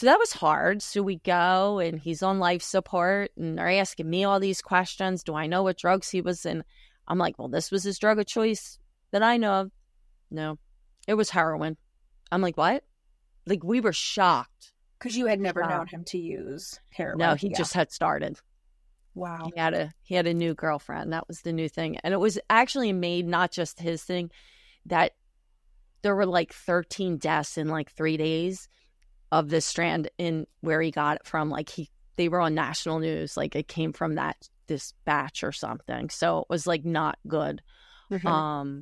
that was hard. So we go, and he's on life support, and they're asking me all these questions. Do I know what drugs he was in? I'm like, well, this was his drug of choice that I know of. No, it was heroin. I'm like, what? Like, we were shocked. Because you had never known him to use heroin. No, he just had started. Wow. He had a new girlfriend. That was the new thing. And it was actually made not just his thing, that there were like 13 deaths in like 3 days of this strand in where he got it from. Like they were on national news. Like it came from this batch or something. So it was like not good. Mm-hmm.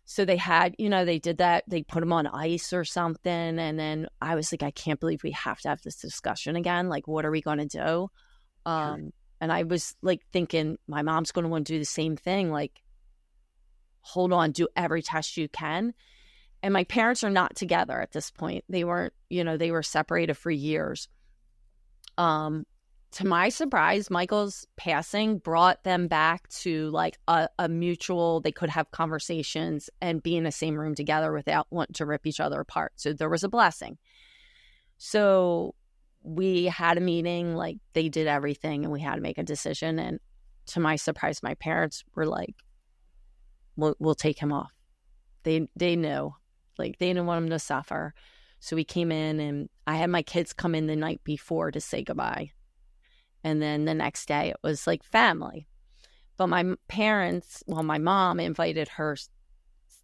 So they had, they did that. They put him on ice or something. And then I was like, I can't believe we have to have this discussion again. Like, what are we going to do? And I was like thinking, my mom's going to want to do the same thing. Like, hold on, do every test you can. And my parents are not together at this point. They weren't, they were separated for years. To my surprise, Micheal's passing brought them back to like a mutual, they could have conversations and be in the same room together without wanting to rip each other apart. So there was a blessing. So we had a meeting, like they did everything, and we had to make a decision. And to my surprise, my parents were like, we'll take him off. They knew, like they didn't want him to suffer. So we came in, and I had my kids come in the night before to say goodbye. And then the next day it was like family. But my parents, my mom invited her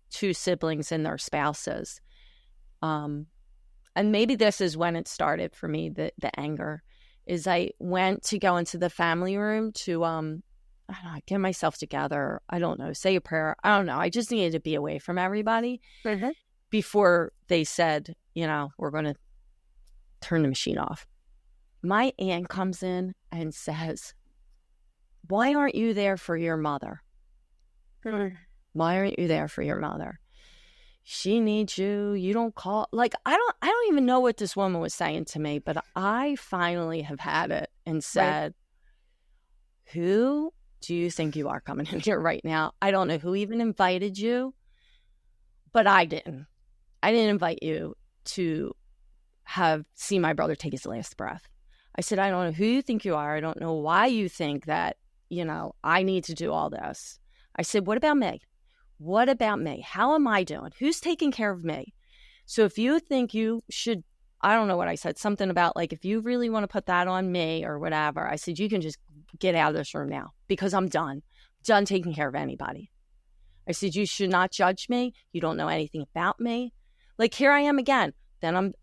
2 siblings and their spouses. And maybe this is when it started for me, the anger, is I went to go into the family room to, I don't know, get myself together. I don't know, say a prayer. I don't know. I just needed to be away from everybody before they said, we're going to turn the machine off. My aunt comes in and says, why aren't you there for your mother? Why aren't you there for your mother? She needs you. You don't call. Like, I don't even know what this woman was saying to me, but I finally have had it and said, who do you think you are coming in here right now? I don't know who even invited you, but I didn't. I didn't invite you to see my brother take his last breath. I said, I don't know who you think you are. I don't know why you think that, I need to do all this. I said, what about me? What about me? How am I doing? Who's taking care of me? So if you think you should, I don't know what I said, something about like, if you really want to put that on me or whatever, I said, you can just get out of this room now because I'm done taking care of anybody. I said, you should not judge me. You don't know anything about me. Like, here I am again. Then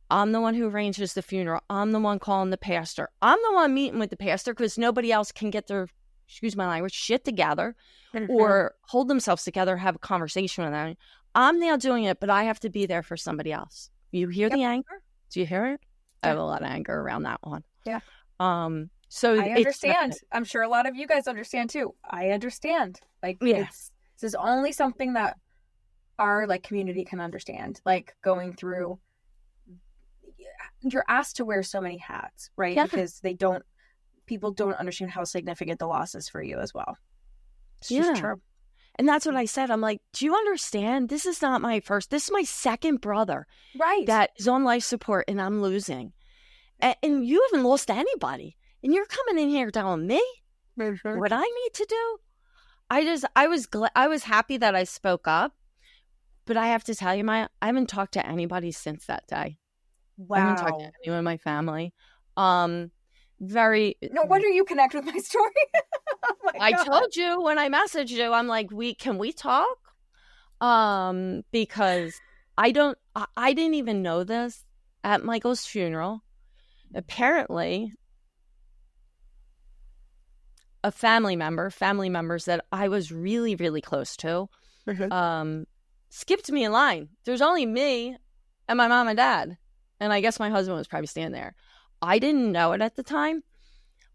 I'm the one who arranges the funeral. I'm the one calling the pastor. I'm the one meeting with the pastor because nobody else can get their, excuse my language, shit together or hold themselves together, have a conversation with them. I'm now doing it, but I have to be there for somebody else. You hear the anger? Do you hear it? I have a lot of anger around that one. Yeah. So I understand. I'm sure a lot of you guys understand too. I understand. Like, this is only something that our like community can understand. Like going through, you're asked to wear so many hats, right? Yeah. Because people don't understand how significant the loss is for you as well. It's just true. And that's what I said. I'm like, do you understand? This is not this is my second brother. Right. That is on life support and I'm losing. And you haven't lost anybody. And you're coming in here telling me what I need to do. I was happy that I spoke up. But I have to tell you, Maya, I haven't talked to anybody since that day. Wow. I haven't talked to anyone in my family. No wonder you connect with my story. Oh my God. I told you when I messaged you, I'm like, can we talk? Because I didn't even know this at Micheal's funeral. Apparently, a family members that I was really, really close to, skipped me in line. There's only me and my mom and dad. And I guess my husband was probably standing there. I didn't know it at the time,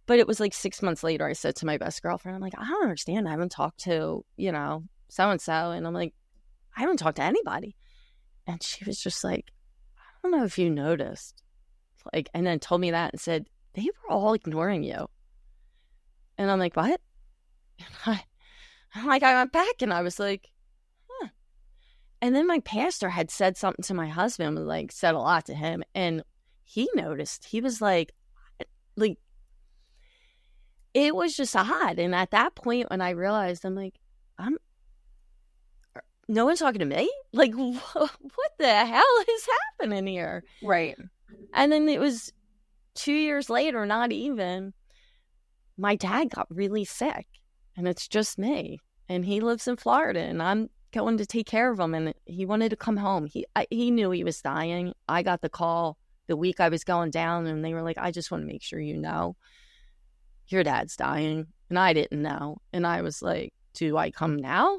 but it was like 6 months later, I said to my best girlfriend, I'm like, I don't understand. I haven't talked to, so-and-so. And I'm like, I haven't talked to anybody. And she was just like, I don't know if you noticed. Like, and then told me that and said, they were all ignoring you. And I'm like, what? I'm like, I went back and I was like, huh. And then my pastor had said something to my husband, like said a lot to him. And he noticed. He was like, it was just odd. And at that point, when I realized, I'm like, no one's talking to me? Like, what the hell is happening here? Right. And then it was 2 years later, not even, my dad got really sick. And it's just me. And he lives in Florida. And I'm going to take care of him. And he wanted to come home. He knew he was dying. I got the call the week I was going down. And they were like, I just want to make sure you know your dad's dying. And I didn't know. And I was like, do I come now?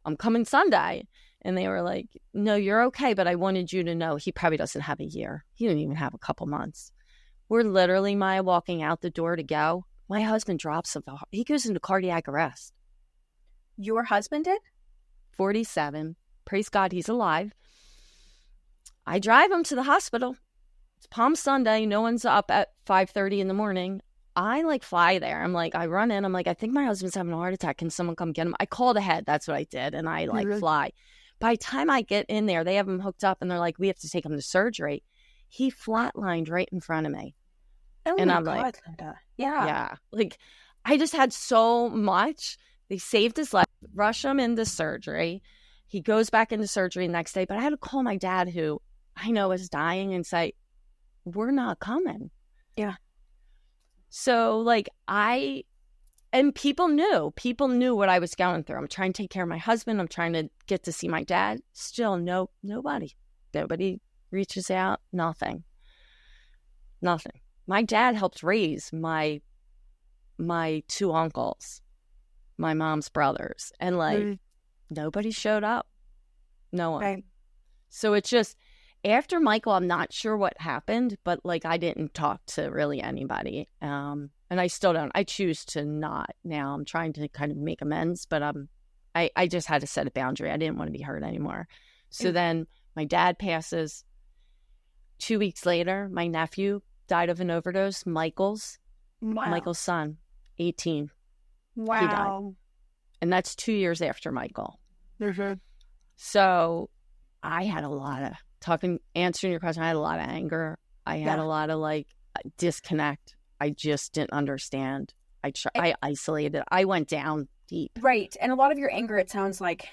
I'm coming Sunday. And they were like, no, you're okay. But I wanted you to know he probably doesn't have a year. He didn't even have a couple months. We're literally, Maya, walking out the door to go. My husband drops him. He goes into cardiac arrest. Your husband did? 47. Praise God, he's alive. I drive him to the hospital. It's Palm Sunday. No one's up at 5:30 in the morning. I fly there. I'm like, I run in. I'm like, I think my husband's having a heart attack. Can someone come get him? I called ahead. That's what I did. And I fly. By the time I get in there, they have him hooked up and they're like, we have to take him to surgery. He flatlined right in front of me. Oh, and my I'm God, like, Linda. Yeah. I just had so much. They saved his life, rush him into surgery. He goes back into surgery the next day. But I had to call my dad, who I know is dying, and say, we're not coming. Yeah. So and people knew what I was going through. I'm trying to take care of my husband. I'm trying to get to see my dad. Still nobody reaches out. Nothing. My dad helped raise my two uncles, my mom's brothers, and nobody showed up. No one. Right. So it's just, after Michael, I'm not sure what happened, but I didn't talk to really anybody. And I still don't. I choose to not now. I'm trying to kind of make amends, but I just had to set a boundary. I didn't want to be hurt anymore. So then my dad passes. 2 weeks later, my nephew died of an overdose. Michael's son, 18. Wow. He died. And that's 2 years after Michael. Mm-hmm. So I had a lot of answering your question, I had a lot of anger. I had a lot of disconnect. I just didn't understand. I isolated. I went down deep. Right. And a lot of your anger, it sounds like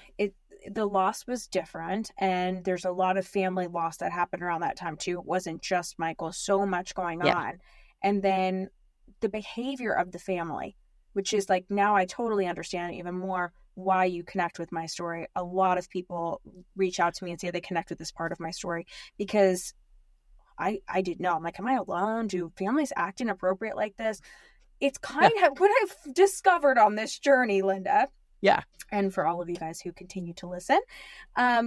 the loss was different. And there's a lot of family loss that happened around that time too. It wasn't just Michael, so much going on. And then the behavior of the family, which is now I totally understand even more why you connect with my story. A lot of people reach out to me and say they connect with this part of my story because I didn't know. I'm like, am I alone? Do families act inappropriate like this? It's kind of what I've discovered on this journey, Linda. Yeah. And for all of you guys who continue to listen, there's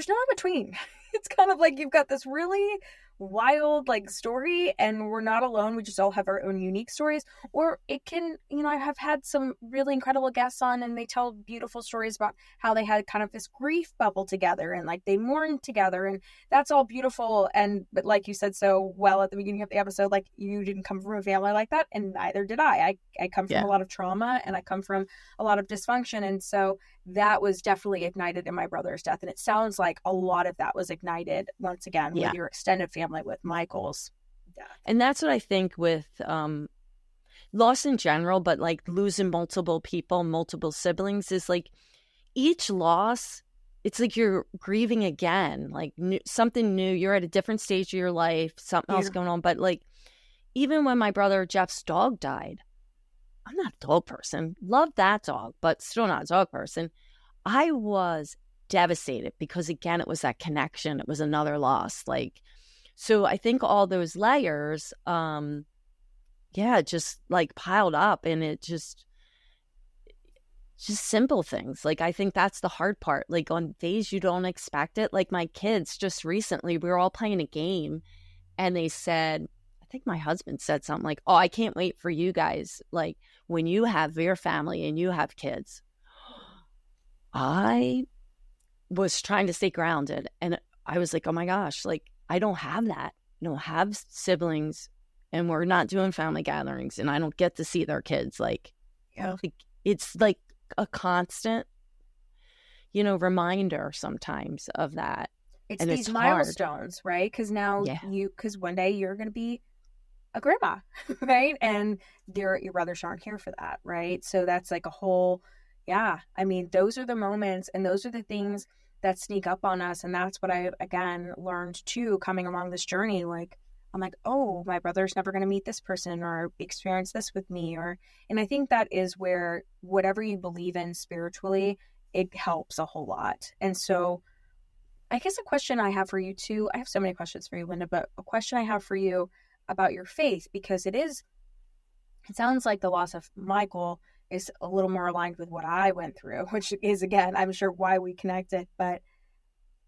no in between. It's kind of like you've got this really wild story, and we're not alone. We just all have our own unique stories. Or it can, I have had some really incredible guests on, and they tell beautiful stories about how they had kind of this grief bubble together, and they mourned together, and that's all beautiful. But like you said so well at the beginning of the episode, you didn't come from a family like that, and neither did I. I come from a lot of trauma, and I come from a lot of dysfunction, and so that was definitely ignited in my brother's death. And it sounds like a lot of that was ignited once again with your extended family, with Michael's death. And that's what I think with loss in general, but losing multiple people, multiple siblings, is each loss, it's you're grieving again, something new. You're at a different stage of your life, something else going on. But even when my brother Jeff's dog died, I'm not a dog person. Love that dog, but still not a dog person. I was devastated because, again, it was that connection. It was another loss. So I think all those layers, yeah, just like piled up, and it just simple things. Like, I think that's the hard part. Like, on days you don't expect it, like my kids just recently, we were all playing a game, and they said, I think my husband said something like, "Oh, I can't wait for you guys, like when you have your family and you have kids." I was trying to stay grounded, and I was like, oh my gosh, like, I don't have that. I don't have siblings, and we're not doing family gatherings, and I don't get to see their kids. Like it's like a constant, reminder sometimes of that. It's And these it's hard. milestones, right? Yeah. Because one day you're going to be a grandma, right? And your brothers aren't here for that, right? So that's like a whole, yeah. I mean, those are the moments, and those are the things that sneak up on us. And that's what I, again, learned too, coming along this journey. Like, I'm like, oh, my brother's never going to meet this person or experience this with me. And I think that is where whatever you believe in spiritually, it helps a whole lot. And so I guess a question I have for you too, I have so many questions for you, Linda, but a question I have for you about your faith, because it sounds like the loss of Michael is a little more aligned with what I went through, which is, again, I'm sure why we connected, but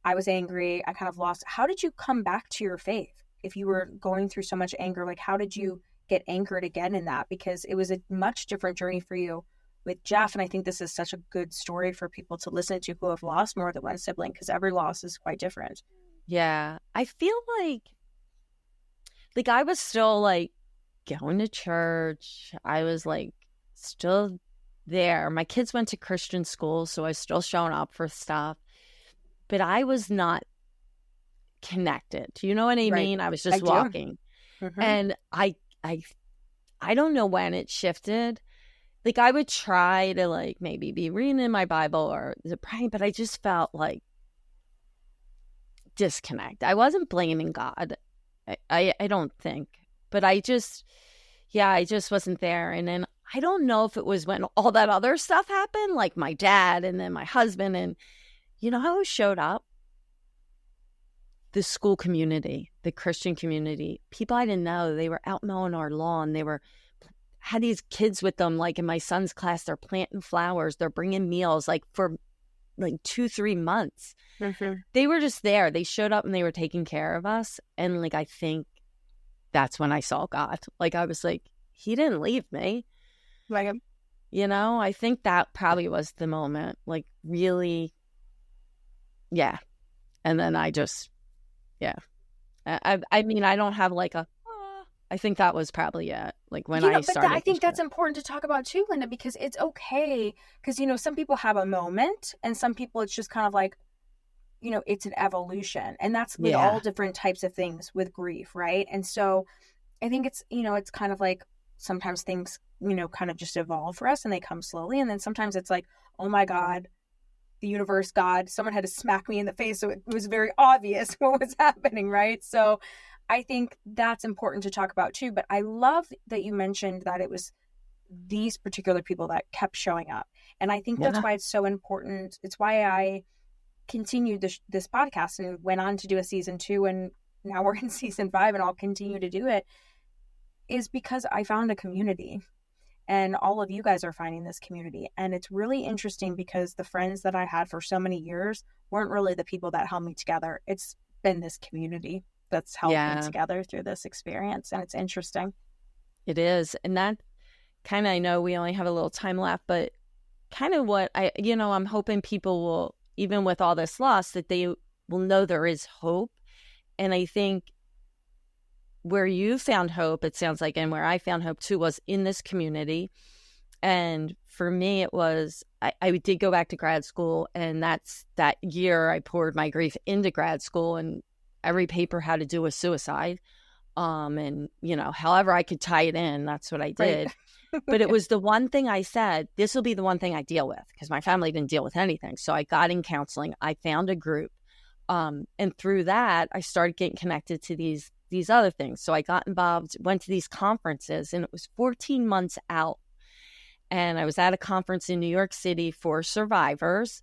I was angry. I kind of lost. How did you come back to your faith? If you were going through so much anger, like, how did you get anchored again in that? Because it was a much different journey for you with Jeff. And I think this is such a good story for people to listen to who have lost more than one sibling, because every loss is quite different. Yeah. I feel like I was still like going to church. I was like still there. My kids went to Christian school, so I was still showing up for stuff. But I was not connected. Do you know what I mean? I was just walking. Mm-hmm. And I don't know when it shifted. Like, I would try to like maybe be reading in my Bible or praying, but I just felt like disconnect. I wasn't blaming God. I don't think. But I just wasn't there. And then I don't know if it was when all that other stuff happened, like my dad and then my husband, and who showed up? The school community, the Christian community, people I didn't know. They were out mowing our lawn. They had these kids with them, like in my son's class. They're planting flowers. They're bringing meals, like for like 2-3 months. Mm-hmm. They were just there. They showed up and they were taking care of us. And like, I think that's when I saw God. Like, I was like, he didn't leave me. Like, I think that probably was the moment, like, really. Yeah. And then I just, yeah. I mean, I don't have like I think that was probably it. Like, when I started. I think that's important to talk about too, Linda, because it's okay. Because, some people have a moment, and some people it's just kind of like, it's an evolution. And that's with all different types of things with grief, right? And so I think it's, it's kind of like sometimes things, kind of just evolve for us and they come slowly. And then sometimes it's like, oh my God, the universe, God, someone had to smack me in the face. So it was very obvious what was happening, right? So I think that's important to talk about too. But I love that you mentioned that it was these particular people that kept showing up. And I think that's why it's so important. It's why I continued this podcast and went on to do a season 2. And now we're in season 5 and I'll continue to do it, is because I found a community. And all of you guys are finding this community. And it's really interesting because the friends that I had for so many years weren't really the people that held me together. It's been this community that's held me together through this experience. And it's interesting. It is. And that kind of, I know we only have a little time left, but kind of what I'm hoping people will, even with all this loss, that they will know there is hope. And I think where you found hope, it sounds like, and where I found hope too, was in this community. And for me, it was, I did go back to grad school, and that's that year I poured my grief into grad school, and every paper had to do with suicide. And, however I could tie it in, that's what I did. Right. But it was the one thing I said, this will be the one thing I deal with, because my family didn't deal with anything. So I got in counseling. I found a group. And through that, I started getting connected to these other things. So I got involved, went to these conferences, and it was 14 months out. And I was at a conference in New York City for survivors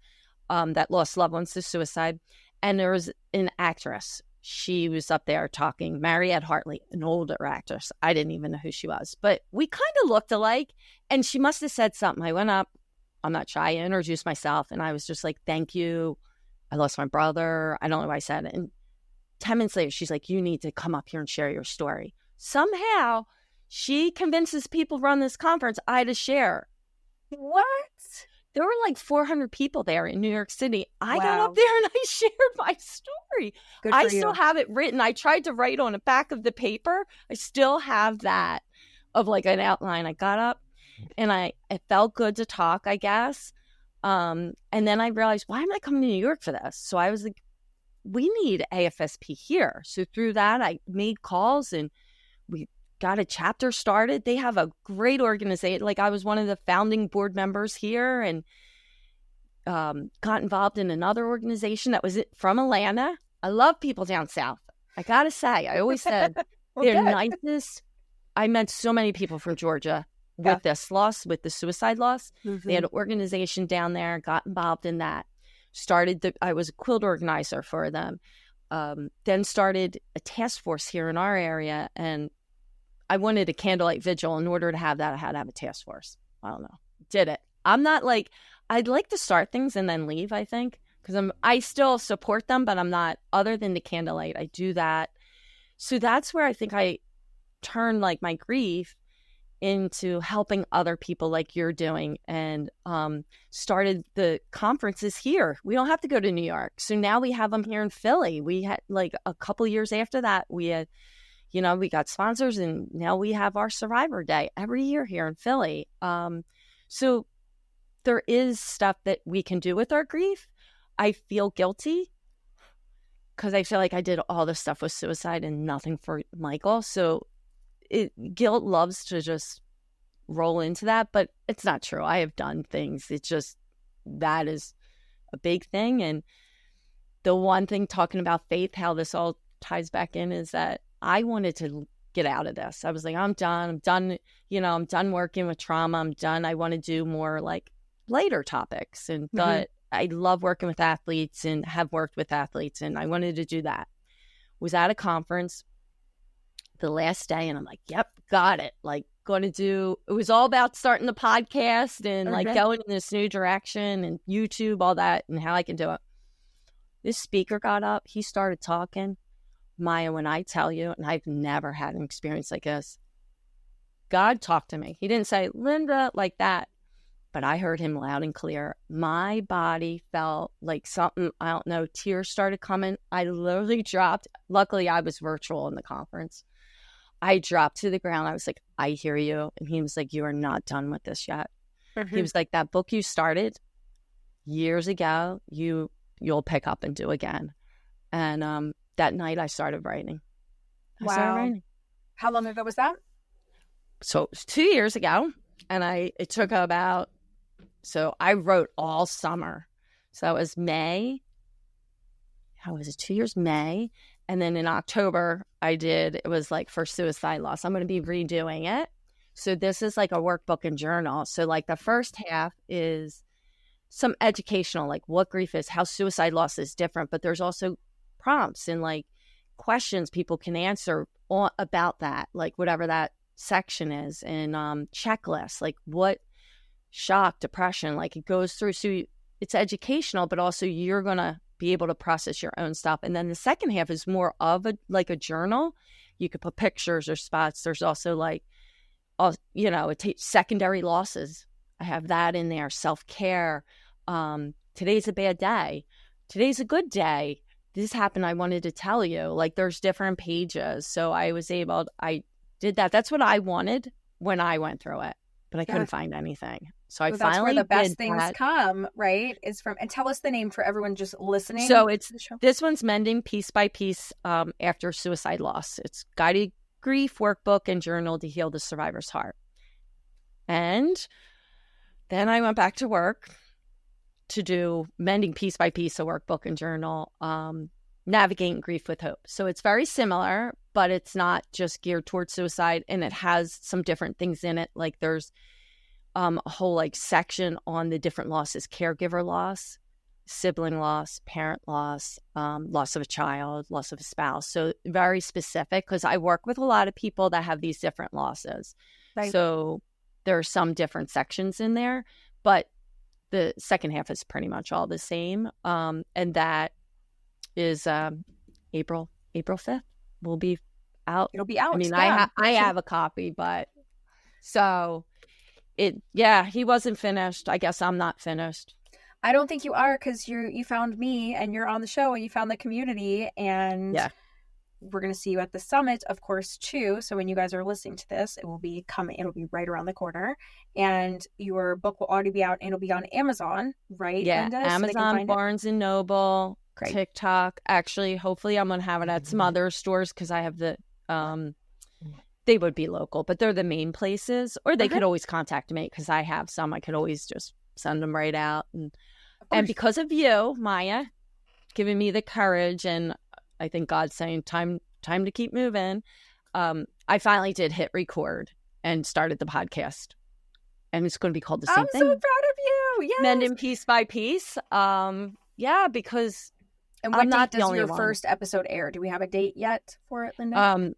that lost loved ones to suicide. And there was an actress. she was up there talking. Mariette Hartley, an older actress. I didn't even know who she was, but we kind of looked alike. And she must have said something. I went up. I'm not shy. I introduced myself, and I was just like, thank you. I lost my brother. I don't know why I said it. And 10 minutes later, she's like, you need to come up here and share your story. Somehow, she convinces people run this conference I to share. What? There were like 400 people there in New York City. I got Wow. up there and I shared my story. Good for I you. still have it written. I tried to write on the back of the paper. I still have that of like an outline. I got up and it felt good to talk, I guess. And then I realized, why am I coming to New York for this? So I was like, we need AFSP here. So through that, I made calls and we got a chapter started. They have a great organization. Like I was one of the founding board members here and got involved in another organization that was from Atlanta. I love people down south. I got to say, I always said they're nicest. I met so many people from Georgia with this loss, with the suicide loss. Mm-hmm. They had an organization down there, got involved in that. I was a quilt organizer for them. Then started a task force here in our area. And I wanted a candlelight vigil. In order to have that, I had to have a task force. I don't know. Did it. I'm not like, I'd like to start things and then leave, I think. Because I still support them, but I'm not, other than the candlelight, I do that. So that's where I think I turn like my grief into helping other people like you're doing, and started the conferences here. We don't have to go to New York. So now we have them here in Philly. We had like a couple years after that, we had, we got sponsors, and now we have our Survivor Day every year here in Philly. So there is stuff that we can do with our grief. I feel guilty because I feel like I did all this stuff with suicide and nothing for Michael. So guilt loves to just roll into that, but it's not true. I have done things. It's just, that is a big thing. And the one thing, talking about faith, how this all ties back in, is that I wanted to get out of this. I was like, I'm done, I'm done working with trauma. I'm done. I want to do more like lighter topics. And thought, I love working with athletes and have worked with athletes, and I wanted to do that. Was at a conference the last day, and I'm like, yep, got it. Like, going to do, it was all about starting the podcast and like going in this new direction and YouTube, all that, and how I can do it. This speaker got up, he started talking. Maya, when I tell you, and I've never had an experience like this, God talked to me. He didn't say, Linda, like that, but I heard him loud and clear. My body felt like something, I don't know, tears started coming. I literally dropped. Luckily, I was virtual in the conference. I dropped to the ground. I was like, I hear you. And he was like, you are not done with this yet. He was like, that book you started years ago, you'll pick up and do again. And that night I started writing. Wow. Started writing. How long ago was that? So it was 2 years ago. And it took about, so I wrote all summer. So it was May. How was it? 2 years, May. And then in October, it was like for suicide loss. I'm going to be redoing it. So this is like a workbook and journal. So like the first half is some educational, like what grief is, how suicide loss is different. But there's also prompts and like questions people can answer about that, like whatever that section is, and checklists, like what shock, depression, like it goes through. So it's educational, but also you're going to be able to process your own stuff. And then the second half is more of a journal. You could put pictures or spots. There's also like, secondary losses. I have that in there. Self-care. Today's a bad day. Today's a good day. This happened. I wanted to tell you. Like there's different pages. So I did that. That's what I wanted when I went through it, but I couldn't find anything. So I finally that's where the best did things that. come, right? Is from, and tell us the name for everyone just listening. So this one's Mending Piece by Piece after suicide loss. It's guided grief workbook and journal to heal the survivor's heart. And then I went back to work to do Mending Piece by Piece, a workbook and journal, navigating grief with hope. So it's very similar, but it's not just geared towards suicide, and it has some different things in it. Like there's a whole like section on the different losses, caregiver loss, sibling loss, parent loss, loss of a child, loss of a spouse. So very specific, because I work with a lot of people that have these different losses. Right. So there are some different sections in there, but the second half is pretty much all the same. And that is April 5th will be out. It'll be out. I mean, I have a copy, but so he wasn't finished. I guess I'm not finished. I don't think you are, because you found me and you're on the show and you found the community, and we're going to see you at the summit, of course, too. So when you guys are listening to this, it will be coming. It'll be right around the corner, and your book will already be out, and it'll be on Amazon, right? Yeah, Linda? Amazon, So Barnes and Noble, Great. TikTok. Actually, hopefully, I'm going to have it at some other stores, because I have the they would be local, but they're the main places. Or they could always contact me, because I have some. I could always just send them right out. And because of you, Maya, giving me the courage, and I think God's saying time to keep moving, I finally did hit record and started the podcast. And it's going to be called the same thing. I'm so proud of you. Yes. Mending Piece by Piece. Because and what I'm not date the does only your one. first episode air? Do we have a date yet for it, Linda?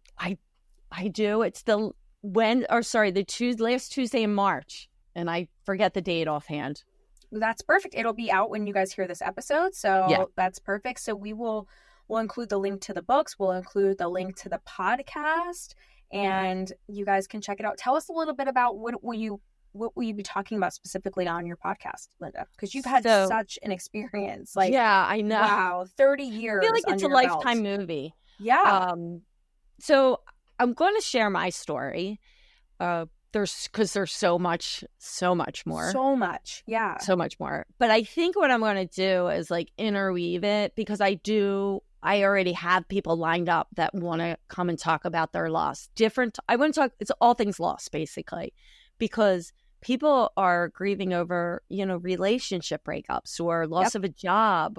I do. It's the last Tuesday in March, and I forget the date offhand. That's perfect. It'll be out when you guys hear this episode, so that's perfect. So we'll include the link to the books. We'll include the link to the podcast, and you guys can check it out. Tell us a little bit about what will you be talking about specifically on your podcast, Linda? Because you've had such an experience. I know. Wow, 30 years. I feel like it's a lifetime movie. Yeah. So I'm going to share my story. There's so much more. So much. Yeah. So much more. But I think what I'm going to do is interweave it, because I already have people lined up that want to come and talk about their loss. I want to talk, it's all things loss, basically, because people are grieving over, relationship breakups or loss of a job,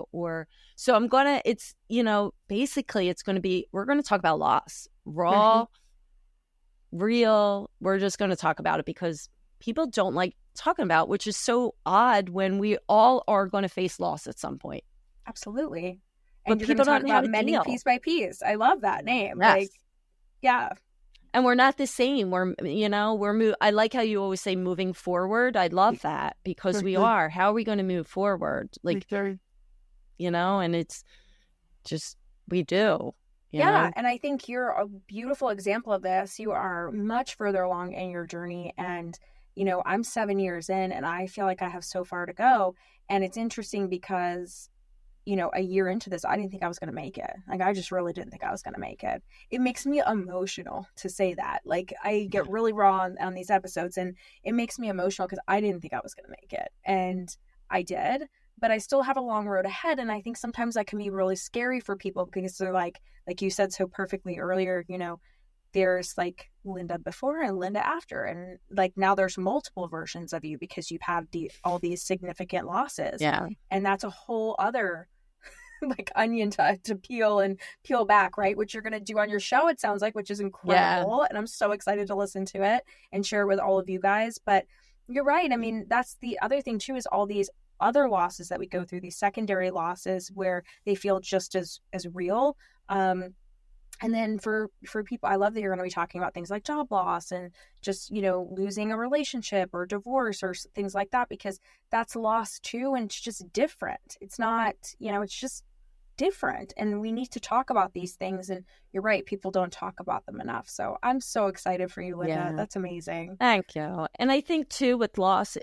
so I'm going to, basically it's going to be, we're going to talk about loss, raw, real. We're just going to talk about it because people don't like talking about, which is so odd when we all are going to face loss at some point. Absolutely. And but people don't know how to mending deal. piece by piece. I love that name. Yes. And we're not the same. I like how you always say moving forward. I love that, because we are. How are we going to move forward? And it's just, we do. You know? And I think you're a beautiful example of this. You are much further along in your journey, and I'm 7 years in, and I feel like I have so far to go. And it's interesting because a year into this, I didn't think I was going to make it. I just really didn't think I was going to make it. It makes me emotional to say that. I get really raw on these episodes, and it makes me emotional because I didn't think I was going to make it, and I did. But I still have a long road ahead. And I think sometimes that can be really scary for people, because they're like you said so perfectly earlier, there's Linda before and Linda after. And now there's multiple versions of you because you've had all these significant losses. Yeah. And that's a whole other onion to peel back, right? Which you're going to do on your show, it sounds like, which is incredible. Yeah. And I'm so excited to listen to it and share it with all of you guys. But you're right. I mean, that's the other thing too, is all these other losses that we go through, these secondary losses where they feel just as real. And then for people, I love that you're going to be talking about things like job loss and just, losing a relationship or divorce or things like that, because that's loss too. And it's just different. It's not, it's just different. And we need to talk about these things. And you're right, people don't talk about them enough. So I'm so excited for you, Linda. Yeah. That's amazing. Thank you. And I think too, with loss,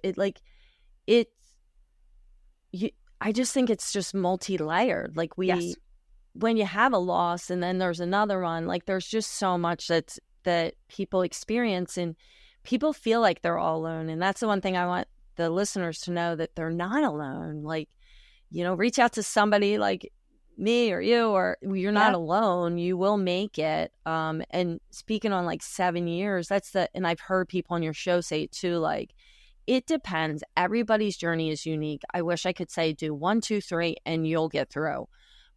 I just think it's just multi-layered. When you have a loss and then there's another one, there's just so much that people experience, and people feel like they're all alone. And that's the one thing I want the listeners to know, that they're not alone. Reach out to somebody like me or you, or you're not alone. You will make it. And speaking on 7 years, and I've heard people on your show say it too, it depends. Everybody's journey is unique. I wish I could say do 1, 2, 3 and you'll get through.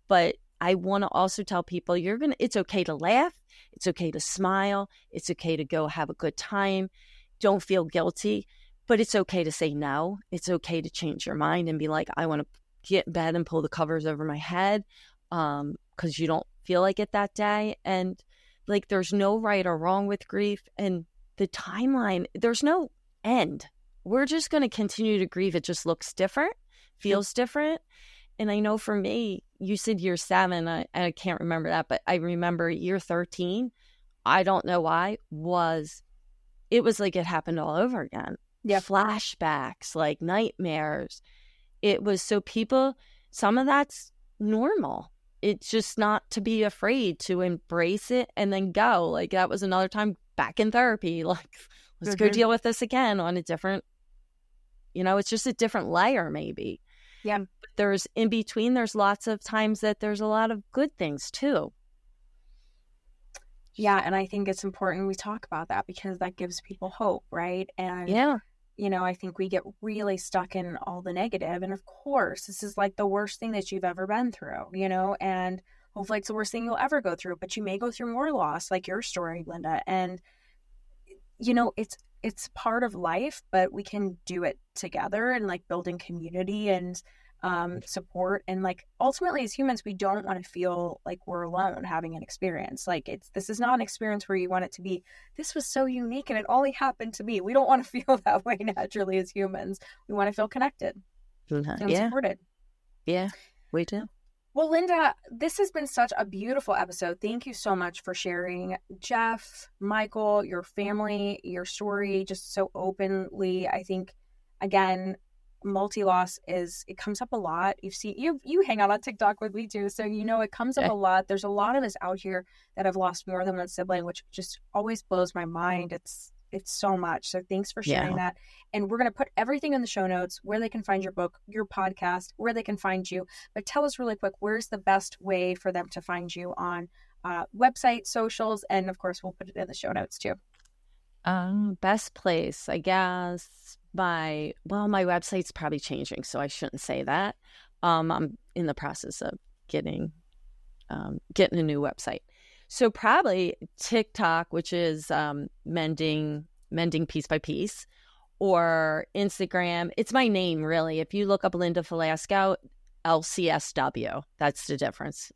But I want to also tell people it's okay to laugh. It's okay to smile. It's okay to go have a good time. Don't feel guilty, but it's okay to say no. It's okay to change your mind and be like, I want to get in bed and pull the covers over my head because you don't feel like it that day. And like, there's no right or wrong with grief. And the timeline, there's no end. We're just going to continue to grieve. It just looks different, feels different. And I know for me, you said year 7, I can't remember that, but I remember year 13, I don't know why, it was like it happened all over again. Yeah. Flashbacks, like nightmares. It was so people, some of that's normal. It's just not to be afraid to embrace it and then go. Like, that was another time back in therapy. Like, let's go deal with this again on a different, it's just a different layer maybe. Yeah. But there's in between, there's lots of times that there's a lot of good things too. Yeah. And I think it's important we talk about that because that gives people hope, right? And yeah. I think we get really stuck in all the negative. And of course, this is like the worst thing that you've ever been through, and hopefully it's the worst thing you'll ever go through, but you may go through more loss, like your story, Linda. And, it's part of life, but we can do it together and like building community and support. And like, ultimately as humans, we don't want to feel like we're alone having an experience. Like, this is not an experience where you want it to be, this was so unique and it only happened to me. We don't want to feel that way naturally as humans. We want to feel connected and supported. Yeah, we do. Well, Linda, this has been such a beautiful episode. Thank you so much for sharing Jeff, Micheal, your family, your story, just so openly. I think, again, multi-loss it comes up a lot. You hang out on TikTok with me too, so it comes up a lot. There's a lot of us out here that have lost more than one sibling, which just always blows my mind. It's so much. So thanks for sharing that. And we're going to put everything in the show notes, where they can find your book, your podcast, where they can find you. But tell us really quick, where's the best way for them to find you on website, socials, and of course, we'll put it in the show notes too. Best place, I guess, my website's probably changing, so I shouldn't say that. I'm in the process of getting a new website. So probably TikTok, which is mending piece by piece, or Instagram. It's my name, really. If you look up Linda Velasco, LCSW, that's the difference.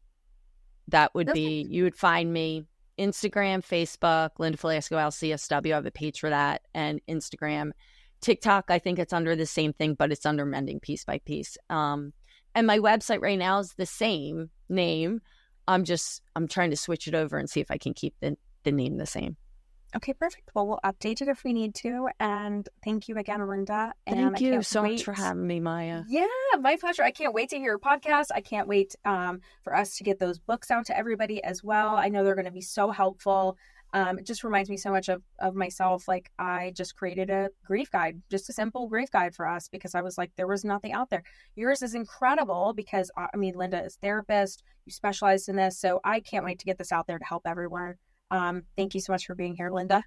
That would be, you would find me Instagram, Facebook, Linda Velasco, LCSW. I have a page for that, and Instagram. TikTok, I think it's under the same thing, but it's under Mending Piece by Piece. And my website right now is the same name. I'm trying to switch it over and see if I can keep the name the same. Okay, perfect. Well, we'll update it if we need to. And thank you again, Linda. And thank you so much for having me, Maya. Yeah, my pleasure. I can't wait to hear your podcast. I can't wait for us to get those books out to everybody as well. I know they're going to be so helpful. It just reminds me so much of myself. Like, I just created a grief guide, just a simple grief guide for us, because I was like, there was nothing out there. Yours is incredible because, Linda is a therapist. You specialize in this. So I can't wait to get this out there to help everyone. Thank you so much for being here, Linda.